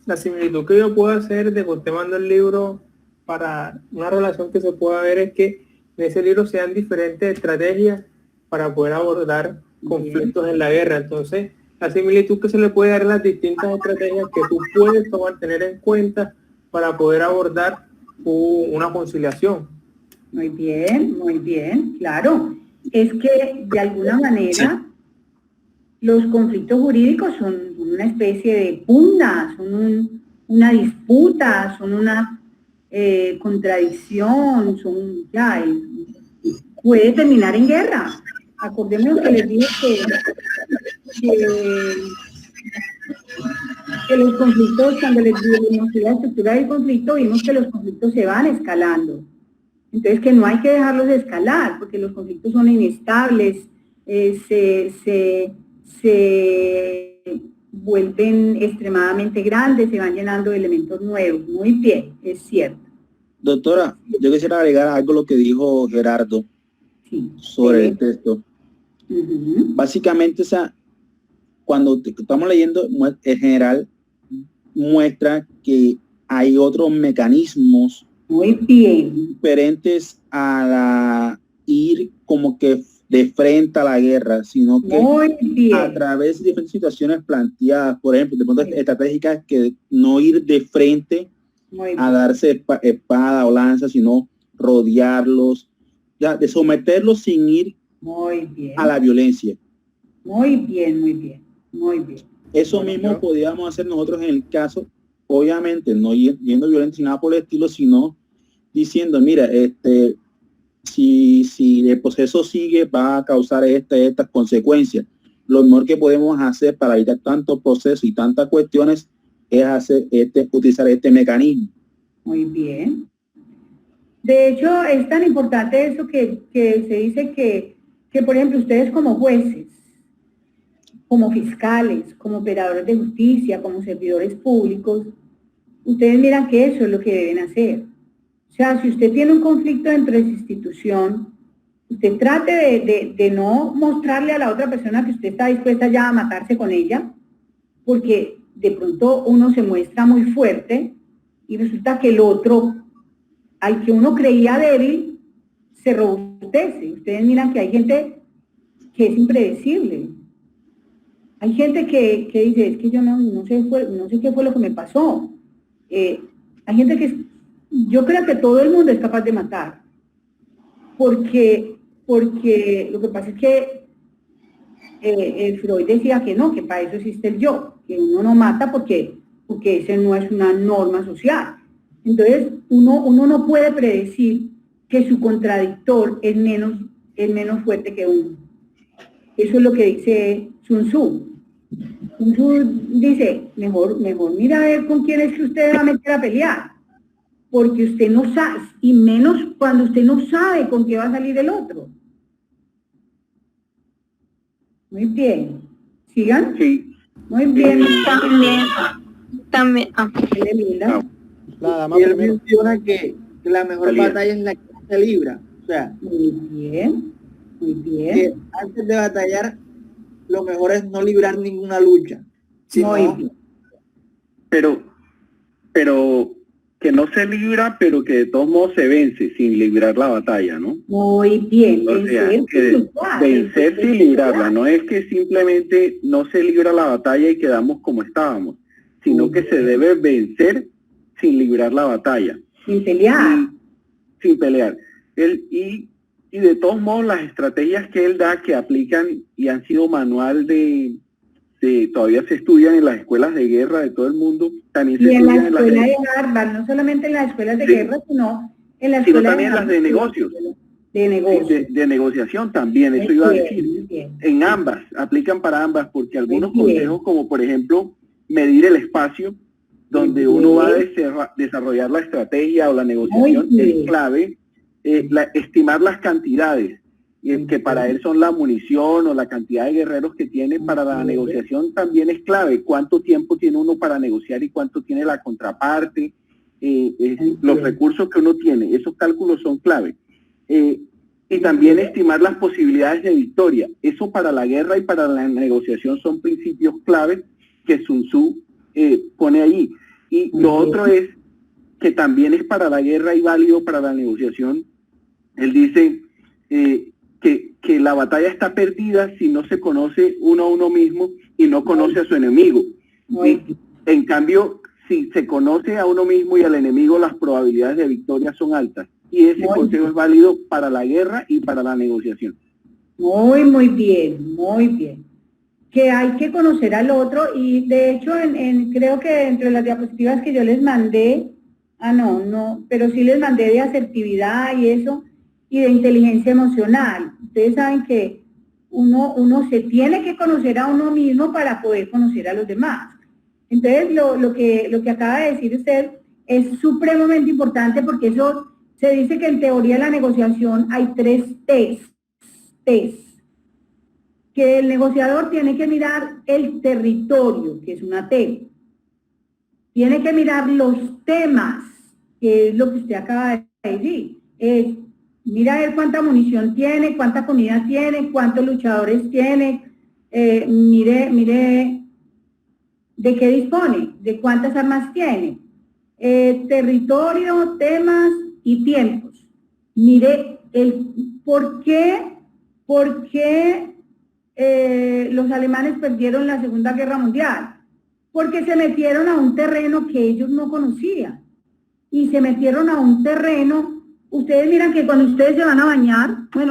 La similitud que yo puedo hacer de que usted manda el libro para una relación que se pueda ver es que en ese libro sean diferentes estrategias para poder abordar conflictos en la guerra. Entonces, la similitud que se le puede dar en las distintas estrategias que tú puedes tener en cuenta para poder abordar una conciliación. Muy bien, claro. Es que de alguna manera los conflictos jurídicos son una especie de pugna, son una disputa, son una contradicción, puede terminar en guerra. Acordémonos que les dije que los conflictos, cuando les dimos la estructura del conflicto, vimos que los conflictos se van escalando. Entonces, que no hay que dejarlos de escalar, porque los conflictos son inestables, se vuelven extremadamente grandes, se van llenando de elementos nuevos. Muy bien, es cierto. Doctora, yo quisiera agregar algo a lo que dijo Gerardo sobre el texto. Básicamente, cuando estamos leyendo, en general, muestra que hay otros mecanismos muy bien diferentes a ir como que de frente a la guerra, sino que a través de diferentes situaciones planteadas, por ejemplo, de punto estratégicas, que no ir de frente a darse espada o lanza, sino rodearlos, de someterlos sin ir a la violencia. Muy bien. Eso mismo podíamos hacer nosotros en el caso, obviamente, no yendo violencia ni nada por el estilo, sino diciendo, mira, si el proceso sigue, va a causar estas consecuencias. Lo mejor que podemos hacer para evitar tantos procesos y tantas cuestiones es utilizar este mecanismo. Muy bien. De hecho, es tan importante eso que se dice que, por ejemplo, ustedes como jueces, como fiscales, como operadores de justicia, como servidores públicos, ustedes miran que eso es lo que deben hacer. O sea, si usted tiene un conflicto dentro de su institución, Usted trate de no mostrarle a la otra persona que usted está dispuesta ya a matarse con ella, porque de pronto uno se muestra muy fuerte y resulta que el otro, al que uno creía débil, se robustece. Ustedes miran que hay gente que es impredecible. Hay gente que dice, es que yo no sé qué fue lo que me pasó. Hay gente yo creo que todo el mundo es capaz de matar, porque lo que pasa es que Freud decía que no, que para eso existe el yo, que uno no mata porque ese no es una norma social. Entonces, uno no puede predecir que su contradictor es menos fuerte que uno. Eso es lo que dice Sun Tzu. Sun Tzu dice, mejor mira a ver con quién es que usted va a meter a pelear, porque usted no sabe, y menos cuando usted no sabe con qué va a salir el otro. Muy bien. ¿Sigan? Sí. Muy bien. También. Linda. La dama Y él primero. menciona que la mejor Salida. batalla es la que se libra. O sea, Muy bien. Muy bien. que antes de batallar, lo mejor es no librar ninguna lucha. Sino, Muy bien. Pero que no se libra, pero que de todos modos se vence sin librar la batalla, ¿no? Muy bien. O sea, Vencer que sin luchar. vencer sin librarla, no es que simplemente no se libra la batalla y quedamos como estábamos, sino que se debe vencer sin librar la batalla, Sin pelear. sin pelear. Y de todos modos las estrategias que él da, que aplican y han sido manual todavía se estudian en las escuelas de guerra de todo el mundo, también se Y en la estudian en las escuela de Harvard, no solamente en las escuelas de Sí. guerra, sino en la Sino escuela también las de Harvard, negocios. De negocios. de negociación también, eso Muy iba a bien, decir. muy bien. En ambas, aplican para ambas, porque algunos Muy bien. consejos, como por ejemplo, medir el espacio donde Muy uno va a bien. desarrollar la estrategia o la negociación, Muy bien. es clave. Estimar las cantidades, que para él son la munición o la cantidad de guerreros que tiene para la negociación también es clave. Cuánto tiempo tiene uno para negociar y cuánto tiene la contraparte, los recursos que uno tiene, esos cálculos son clave. Y también estimar las posibilidades de victoria. Eso para la guerra y para la negociación son principios claves que Sun Tzu pone allí. Y lo otro es que también es para la guerra y válido para la negociación. Él dice que la batalla está perdida si no se conoce uno a uno mismo y no conoce a su enemigo. Y, en cambio, si se conoce a uno mismo y al enemigo, las probabilidades de victoria son altas. Y ese consejo es válido para la guerra y para la negociación. Muy bien, muy bien. Que hay que conocer al otro y de hecho creo que entre las diapositivas que yo les mandé, pero sí les mandé de asertividad y eso, y de inteligencia emocional. Ustedes saben que uno se tiene que conocer a uno mismo para poder conocer a los demás. Entonces, lo que acaba de decir usted es supremamente importante porque eso se dice que en teoría de la negociación hay 3 T's. Que el negociador tiene que mirar el territorio, que es una T. Tiene que mirar los temas, que es lo que usted acaba de decir. Mira a ver cuánta munición tiene, cuánta comida tiene, cuántos luchadores tiene, mire de qué dispone, de cuántas armas tiene. Territorio, temas y tiempos. Mire por qué los alemanes perdieron la Segunda Guerra Mundial, porque se metieron a un terreno que ellos no conocían, y se metieron a un terreno, ustedes miran que cuando ustedes se van a bañar, por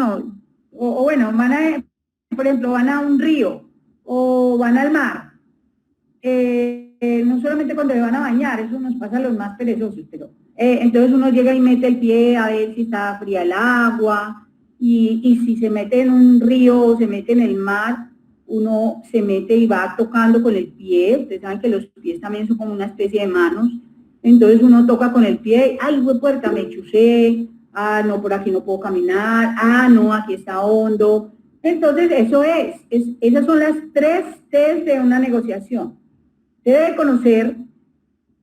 ejemplo, van a un río, o van al mar, no solamente cuando se van a bañar, eso nos pasa a los más perezosos, pero entonces uno llega y mete el pie a ver si está fría el agua, y si se mete en un río o se mete en el mar, uno se mete y va tocando con el pie. Ustedes saben que los pies también son como una especie de manos. Entonces uno toca con el pie, ¡ay, fue puerta! Me chusé, no, por aquí no puedo caminar, no, aquí está hondo. Entonces esas son las 3 T's de una negociación. Usted debe conocer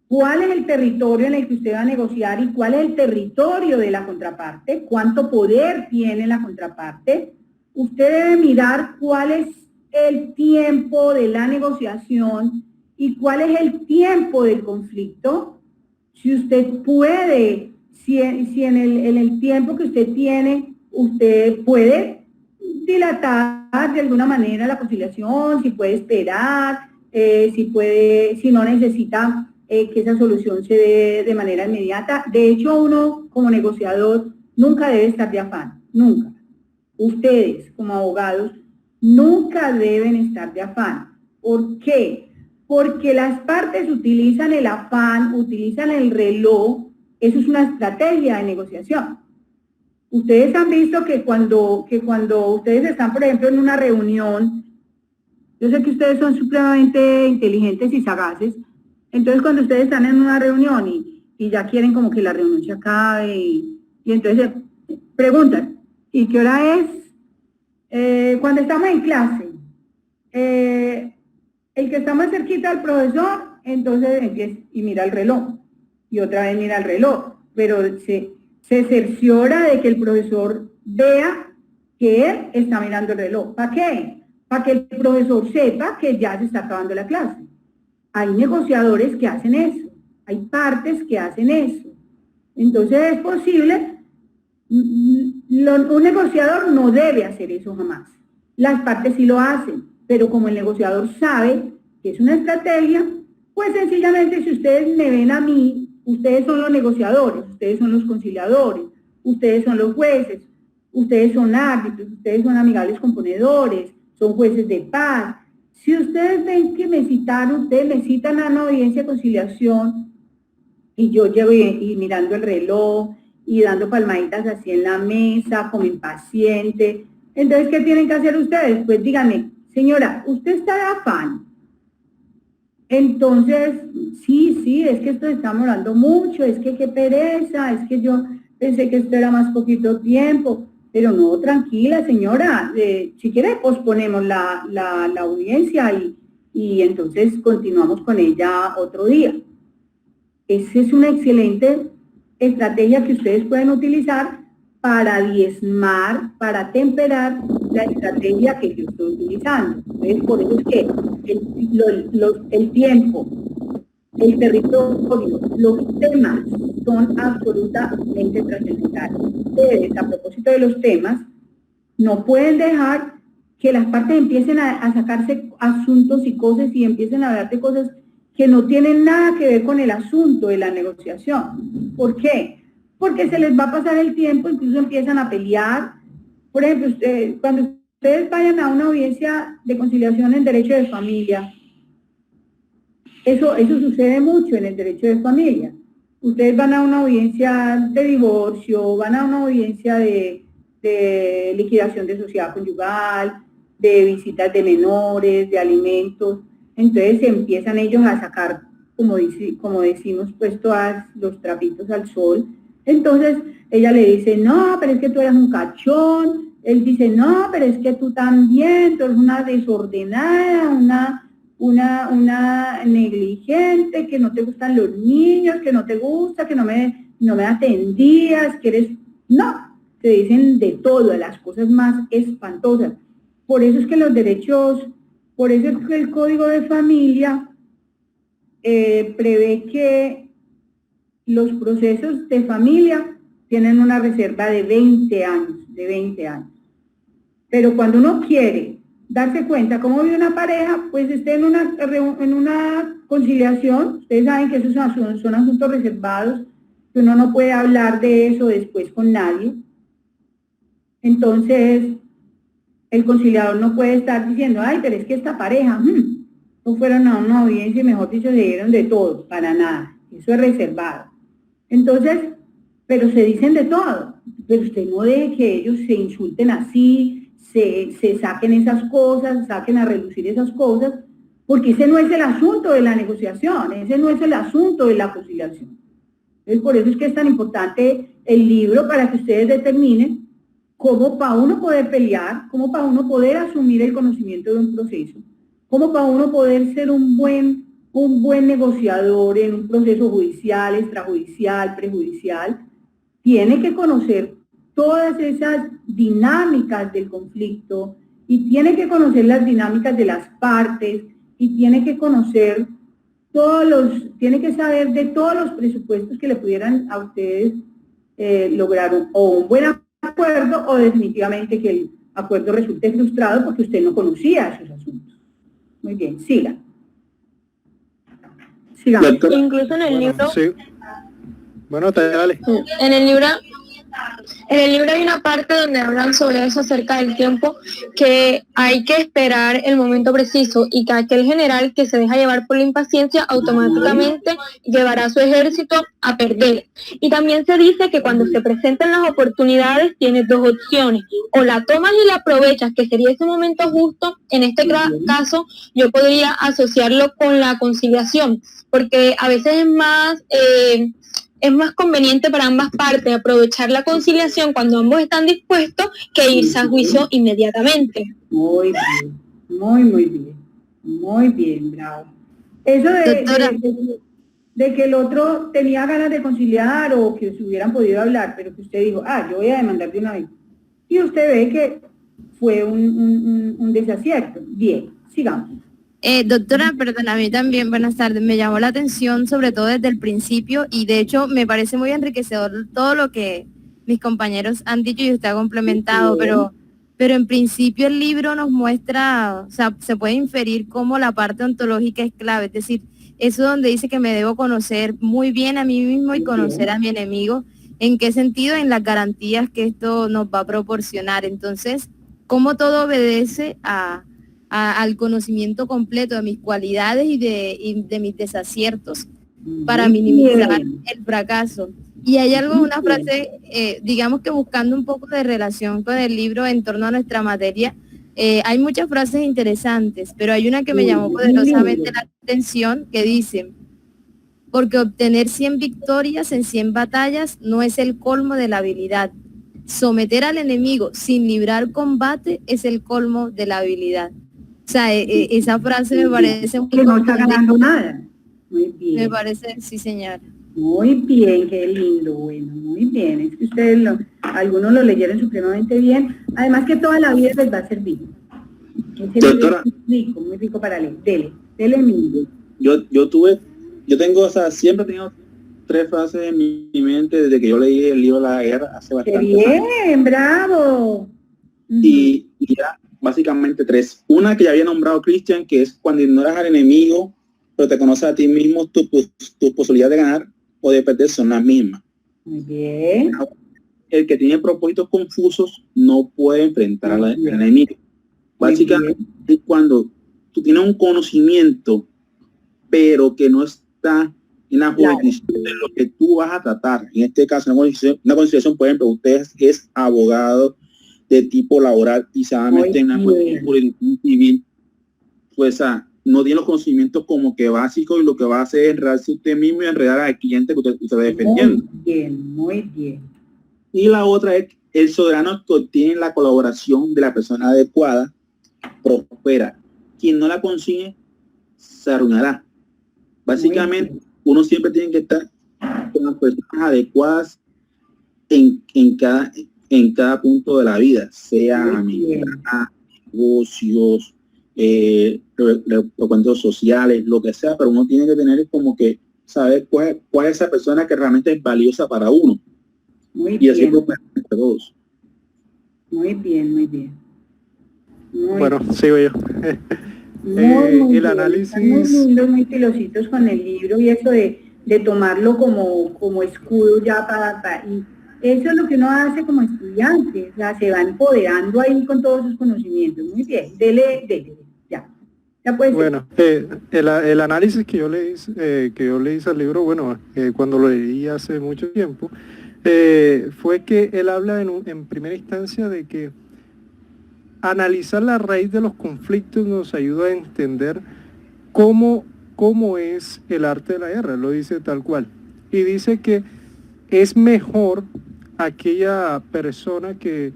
cuál es el territorio en el que usted va a negociar y cuál es el territorio de la contraparte, cuánto poder tiene la contraparte. Usted debe mirar cuál es el tiempo de la negociación y cuál es el tiempo del conflicto. Si usted puede, si en el tiempo que usted tiene, usted puede dilatar de alguna manera la conciliación, si puede esperar, si no necesita que esa solución se dé de manera inmediata. De hecho, uno como negociador nunca debe estar de afán, nunca. Ustedes como abogados nunca deben estar de afán. ¿Por qué? Porque las partes utilizan el afán, utilizan el reloj. Eso es una estrategia de negociación. Ustedes han visto que cuando ustedes están, por ejemplo, en una reunión, yo sé que ustedes son supremamente inteligentes y sagaces, entonces cuando ustedes están en una reunión y ya quieren como que la reunión se acabe y entonces preguntan, ¿y qué hora es? Cuando estamos en clase, el que está más cerquita al profesor, entonces empieza y mira el reloj, y otra vez mira el reloj, pero se cerciora de que el profesor vea que él está mirando el reloj. ¿Para qué? Para que el profesor sepa que ya se está acabando la clase. Hay negociadores que hacen eso, hay partes que hacen eso. Entonces es posible, un negociador no debe hacer eso jamás. Las partes sí lo hacen, pero como el negociador sabe que es una estrategia, pues sencillamente si ustedes me ven a mí, ustedes son los negociadores, ustedes son los conciliadores, ustedes son los jueces, ustedes son árbitros, ustedes son amigables componedores, son jueces de paz. Si ustedes ven que me citaron, ustedes me citan a una audiencia de conciliación y yo llevo y mirando el reloj y dando palmaditas así en la mesa, como impaciente, entonces, ¿qué tienen que hacer ustedes? Pues díganme, señora, ¿usted está de afán? Entonces, sí, es que esto está demorando mucho, es que qué pereza, es que yo pensé que esto era más poquito tiempo, pero no, tranquila señora, si quiere posponemos la audiencia y entonces continuamos con ella otro día. Esa es una excelente estrategia que ustedes pueden utilizar para diezmar, para temperar la estrategia que yo estoy utilizando. Entonces, por eso es que el tiempo, el territorio, los temas son absolutamente trascendentales. Ustedes, a propósito de los temas, no pueden dejar que las partes empiecen a sacarse asuntos y cosas y empiecen a hablar de cosas que no tienen nada que ver con el asunto de la negociación. ¿Por qué? Porque se les va a pasar el tiempo, incluso empiezan a pelear. Por ejemplo, cuando ustedes vayan a una audiencia de conciliación en derecho de familia, eso sucede mucho en el derecho de familia. Ustedes van a una audiencia de divorcio, van a una audiencia de liquidación de sociedad conyugal, de visitas de menores, de alimentos. Entonces empiezan ellos a sacar, como decimos, pues todos los trapitos al sol. Entonces ella le dice, no, pero es que tú eres un cachón. Él dice, no, pero es que tú también, tú eres una desordenada, una negligente, que no te gustan los niños, que no te gusta, que no me atendías, que eres... No, te dicen de todo, de las cosas más espantosas. Por eso es que los derechos, por eso es que el Código de Familia prevé que los procesos de familia tienen una reserva de 20 años, Pero cuando uno quiere darse cuenta cómo vive una pareja, pues esté en una conciliación. Ustedes saben que esos son asuntos reservados, que uno no puede hablar de eso después con nadie. Entonces, el conciliador no puede estar diciendo, ay, pero es que esta pareja, no fueron a una audiencia y mejor dicho, se dieron de todo, para nada. Eso es reservado. Entonces, pero se dicen de todo. Pero usted no deje que ellos se insulten así, se saquen esas cosas, saquen a relucir esas cosas, porque ese no es el asunto de la negociación, ese no es el asunto de la conciliación. Entonces, por eso es que es tan importante el libro, para que ustedes determinen cómo para uno poder pelear, cómo para uno poder asumir el conocimiento de un proceso, cómo para uno poder ser un buen un buen negociador en un proceso judicial, extrajudicial, prejudicial, tiene que conocer todas esas dinámicas del conflicto y tiene que conocer las dinámicas de las partes y tiene que conocer tiene que saber de todos los presupuestos que le pudieran a ustedes lograr o un buen acuerdo o definitivamente que el acuerdo resulte frustrado porque usted no conocía esos asuntos. Muy bien, siga. Sigamos. Incluso en el libro, Sí. Bueno, dale. en el libro hay una parte donde hablan sobre eso acerca del tiempo, que hay que esperar el momento preciso y que aquel general que se deja llevar por la impaciencia automáticamente llevará a su ejército a perder. Y también se dice que cuando se presenten las oportunidades tienes dos opciones, o la tomas y la aprovechas, que sería ese momento justo. En este caso yo podría asociarlo con la conciliación, porque a veces es más conveniente para ambas partes aprovechar la conciliación cuando ambos están dispuestos que irse a juicio inmediatamente. Muy bien, muy bien, bravo. Eso de que el otro tenía ganas de conciliar o que se hubieran podido hablar, pero que usted dijo, yo voy a demandar de una vez. Y usted ve que fue un desacierto. Bien, sigamos. Doctora, perdón, a mí también, buenas tardes, me llamó la atención sobre todo desde el principio y de hecho me parece muy enriquecedor todo lo que mis compañeros han dicho y usted ha complementado, pero en principio el libro nos muestra, o sea, se puede inferir cómo la parte ontológica es clave, es decir, eso donde dice que me debo conocer muy bien a mí mismo y conocer a mi enemigo. ¿En qué sentido? En las garantías que esto nos va a proporcionar. Entonces, cómo todo obedece al conocimiento completo de mis cualidades y de mis desaciertos para minimizar el fracaso. Y hay una frase, digamos que buscando un poco de relación con el libro en torno a nuestra materia, hay muchas frases interesantes, pero hay una que me llamó poderosamente la atención que dice: porque obtener 100 victorias en 100 batallas no es el colmo de la habilidad. Someter al enemigo sin librar combate es el colmo de la habilidad. O sea, esa frase me parece muy... Que no está ganando nada. Muy bien. Me parece, sí, señora. Muy bien, qué lindo, bueno, muy bien. Es que ustedes, algunos lo leyeron supremamente bien. Además que toda la vida les va a servir. Doctora, es muy rico para leer. Dele, Emilio. Yo tengo, o sea, siempre he tenido 3 frases en mi mente desde que yo leí el libro La Guerra hace bastante ¡Qué bien, bravo! Y ya básicamente 3. Una que ya había nombrado Cristian, que es cuando ignoras al enemigo, pero te conoces a ti mismo, tus posibilidades de ganar o de perder son las mismas. Muy bien. El que tiene propósitos confusos no puede enfrentar al enemigo. Básicamente, cuando tú tienes un conocimiento, pero que no está en la jurisdicción de lo que tú vas a tratar. En este caso, una conciliación, por ejemplo, usted es abogado de tipo laboral y se va a meter en una jurisdicción civil, pues no tiene los conocimientos como que básicos y lo que va a hacer es enredarse usted mismo y enredar al cliente que usted está defendiendo. Muy bien. Y la otra es el soberano que obtiene la colaboración de la persona adecuada, prospera. Quien no la consigue, se arruinará. Básicamente, uno siempre tiene que estar con las personas adecuadas en cada punto de la vida, sea amistad, negocios, los cuentos sociales, lo que sea, pero uno tiene que tener como que saber cuál es esa persona que realmente es valiosa para uno. Y así entre todos. Muy bien. Bueno, sigo yo. Muy el análisis... Muy lindos, muy filositos con el libro y eso de tomarlo como escudo ya y eso es lo que uno hace como estudiante, o sea, se va empoderando ahí con todos sus conocimientos. Muy bien, dele, ya puede ser. Bueno, el análisis que yo le hice al libro, bueno, cuando lo leí hace mucho tiempo, fue que él habla en primera instancia de que analizar la raíz de los conflictos nos ayuda a entender cómo es el arte de la guerra, lo dice tal cual. Y dice que es mejor aquella persona que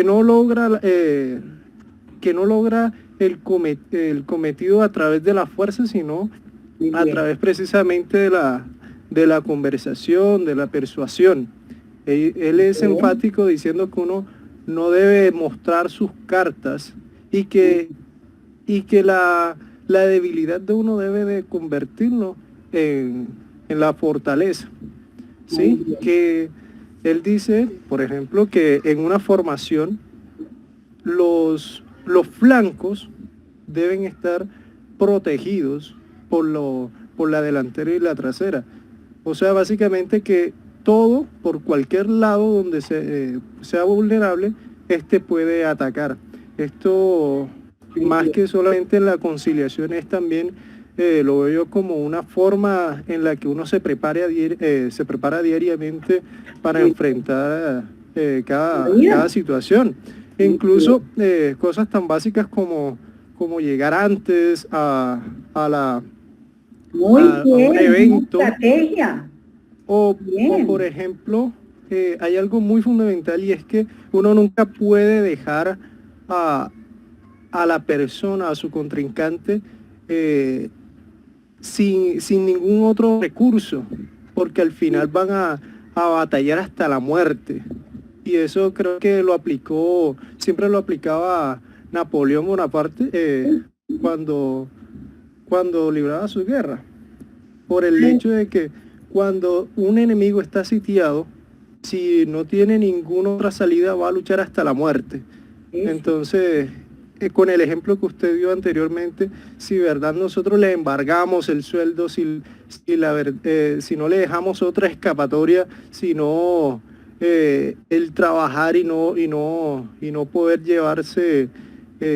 no logra el cometido a través de la fuerza, sino a través precisamente de la conversación, de la persuasión. Él es enfático diciendo que uno no debe mostrar sus cartas y que la debilidad de uno debe de convertirlo en la fortaleza. ¿Sí? Que él dice, por ejemplo, que en una formación los flancos deben estar protegidos por la delantera y la trasera. O sea, básicamente que todo, por cualquier lado donde sea vulnerable, puede atacar. Esto, más que solamente en la conciliación, es también, lo veo yo como una forma en la que uno se prepara diariamente para enfrentar cada situación. Incluso cosas tan básicas como llegar antes a un evento. Estrategia. O por ejemplo, hay algo muy fundamental, y es que uno nunca puede dejar a la persona, a su contrincante, sin ningún otro recurso, porque al final van a batallar hasta la muerte. Y eso creo que siempre lo aplicaba Napoleón Bonaparte cuando libraba su guerra, por el hecho de que cuando un enemigo está sitiado, si no tiene ninguna otra salida, va a luchar hasta la muerte. Entonces, con el ejemplo que usted dio anteriormente, si verdad nosotros le embargamos el sueldo, si no le dejamos otra escapatoria, sino el trabajar y no poder llevarse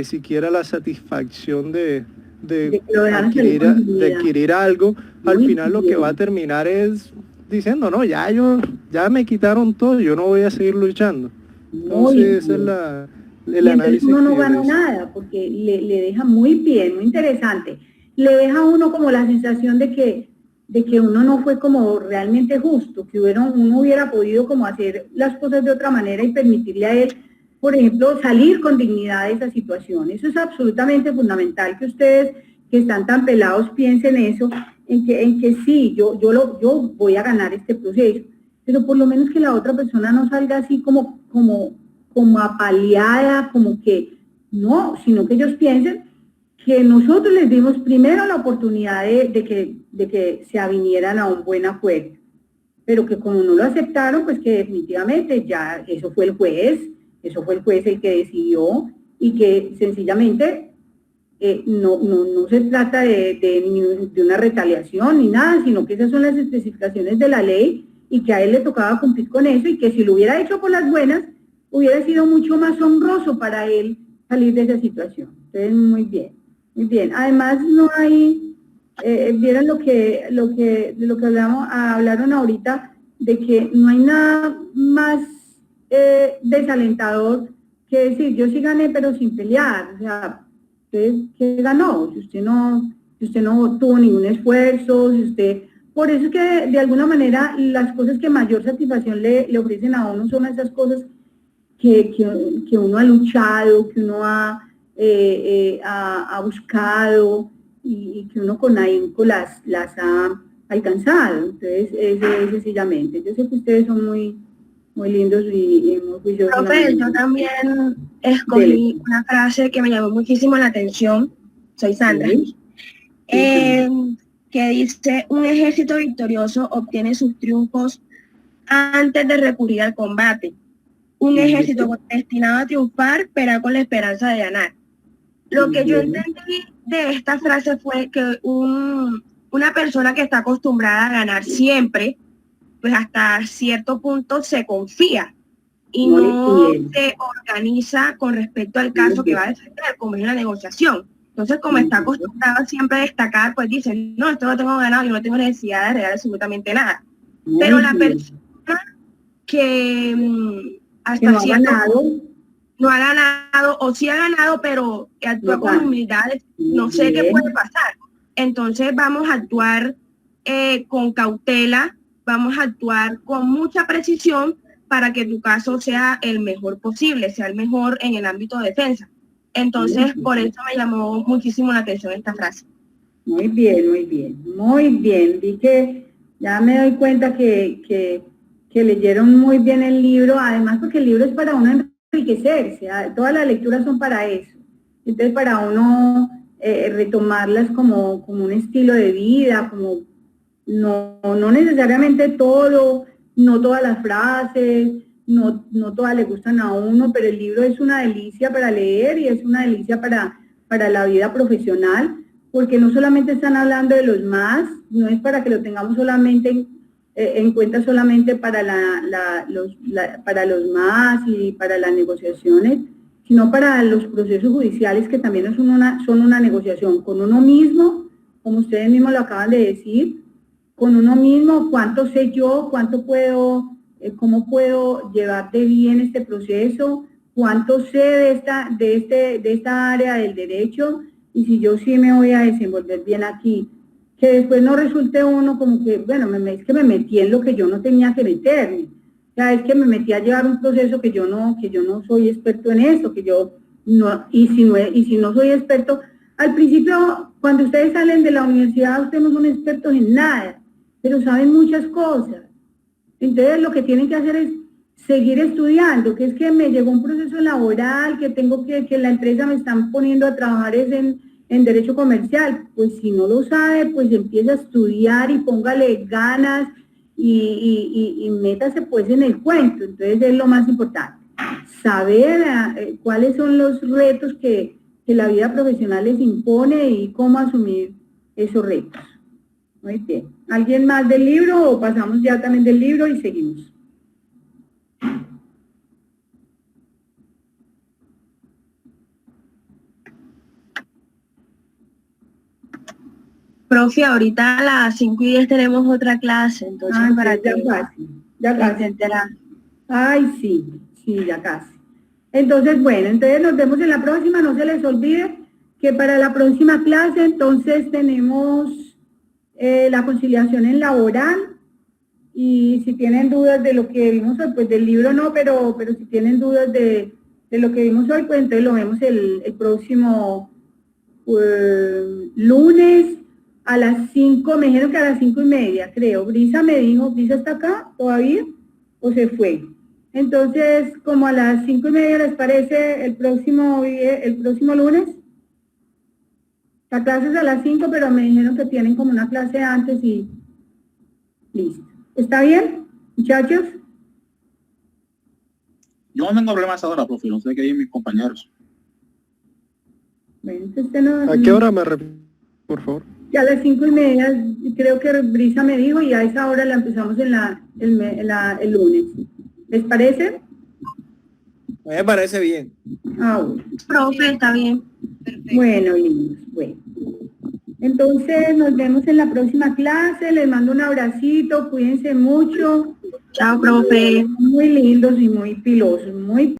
siquiera la satisfacción de adquirir algo, al final lo que va a terminar es diciendo, no, ya me quitaron todo, yo no voy a seguir luchando. Entonces ese es el análisis. Uno no ganó nada, porque le deja muy bien, muy interesante. Le deja a uno como la sensación de que uno no fue como realmente justo, que uno hubiera podido como hacer las cosas de otra manera y permitirle a él, por ejemplo, salir con dignidad de esa situación. Eso es absolutamente fundamental, que ustedes que están tan pelados piensen eso, en que sí, yo voy a ganar este proceso, pero por lo menos que la otra persona no salga así como apaleada, como que no, sino que ellos piensen que nosotros les dimos primero la oportunidad de que se avinieran a un buen acuerdo, pero que como no lo aceptaron, pues que definitivamente ya eso fue el juez el que decidió, y que sencillamente no se trata de una retaliación ni nada, sino que esas son las especificaciones de la ley y que a él le tocaba cumplir con eso, y que si lo hubiera hecho por las buenas, hubiera sido mucho más honroso para él salir de esa situación. Entonces, muy bien, muy bien. Además, no hay, vieron de lo que hablaron ahorita, de que no hay nada más desalentador que decir, yo sí gané, pero sin pelear. O sea, ¿usted qué ganó? Si usted no tuvo ningún esfuerzo, por eso es que de alguna manera las cosas que mayor satisfacción le ofrecen a uno son esas cosas que uno ha luchado, que uno ha buscado, y que uno con ahínco las ha alcanzado. Entonces, eso es sencillamente. Yo sé que ustedes son muy lindos y muy juiciosos. Profe, yo también escogí una frase que me llamó muchísimo la atención. Soy Sandra. Que dice: un ejército victorioso obtiene sus triunfos antes de recurrir al combate. Un ejército destinado a triunfar espera con la esperanza de ganar. Lo que yo entendí de esta frase fue que una persona que está acostumbrada a ganar siempre, pues hasta cierto punto se confía y no se organiza con respecto al caso que va a defender, como es la negociación. Entonces, como está acostumbrado siempre a destacar, pues dicen, no, esto lo tengo ganado, yo no tengo necesidad de arreglar absolutamente nada. Pero la persona que hasta no cierto punto no ha ganado, o sí ha ganado, pero que actúa con humildad, no sé qué puede pasar. Entonces vamos a actuar con cautela, vamos a actuar con mucha precisión para que tu caso sea el mejor posible, sea el mejor en el ámbito de defensa. Entonces, por eso me llamó muchísimo la atención esta frase. Muy bien, muy bien, muy bien. Vi que ya me doy cuenta que leyeron muy bien el libro, además porque el libro es para uno enriquecerse, todas las lecturas son para eso. Entonces, para uno retomarlas como un estilo de vida, como no necesariamente todo, no todas las frases, no todas le gustan a uno, pero el libro es una delicia para leer y es una delicia para la vida profesional, porque no solamente están hablando de los más, no es para que lo tengamos solamente en cuenta solamente para para los más y para las negociaciones, sino para los procesos judiciales, que también son una negociación con uno mismo, como ustedes mismos lo acaban de decir, con uno mismo, cuánto sé yo, cuánto puedo, cómo puedo llevar de bien este proceso, cuánto sé de esta área del derecho, y si yo sí me voy a desenvolver bien aquí, que después no resulte uno como que, bueno, es que me metí en lo que yo no tenía que meterme, o sea, es que me metí a llevar un proceso que yo no soy experto en eso, que yo no, y si no soy experto, al principio, cuando ustedes salen de la universidad, ustedes no son expertos en nada, pero saben muchas cosas. Entonces lo que tienen que hacer es seguir estudiando, que es que me llegó un proceso laboral, que tengo que la empresa me están poniendo a trabajar en derecho comercial. Pues si no lo sabe, pues empieza a estudiar y póngale ganas y métase pues en el cuento. Entonces es lo más importante, saber cuáles son los retos que la vida profesional les impone y cómo asumir esos retos. Muy bien. ¿Alguien más del libro o pasamos ya también del libro y seguimos? Profe, ahorita a las 5:10 tenemos otra clase, entonces para que ya casi. se enteran. Ay, sí, ya casi. Entonces, bueno, entonces nos vemos en la próxima, no se les olvide que para la próxima clase entonces tenemos la conciliación en laboral, y si tienen dudas de lo que vimos hoy, pues del libro no, pero si tienen dudas de lo que vimos hoy, pues entonces lo vemos el próximo lunes a las 5, me dijeron que a las 5:30, creo. Brisa me dijo, ¿Brisa está acá todavía o se fue? Entonces, como a las 5:30 les parece el próximo lunes. La clase es a las 5, pero me dijeron que tienen como una clase antes y listo. ¿Está bien, muchachos? Yo no tengo problemas ahora, profe, no sé qué dicen mis compañeros. Bueno, entonces no, ¿A qué hora me repite, por favor? Ya a las 5:30, creo que Brisa me dijo, y a esa hora la empezamos el lunes. ¿Les parece? Me parece bien. Bueno. Profe, está bien. Bueno, niños, bueno. Entonces nos vemos en la próxima clase, les mando un abracito, cuídense mucho. Chao, profe. Muy lindos y muy pilosos, muy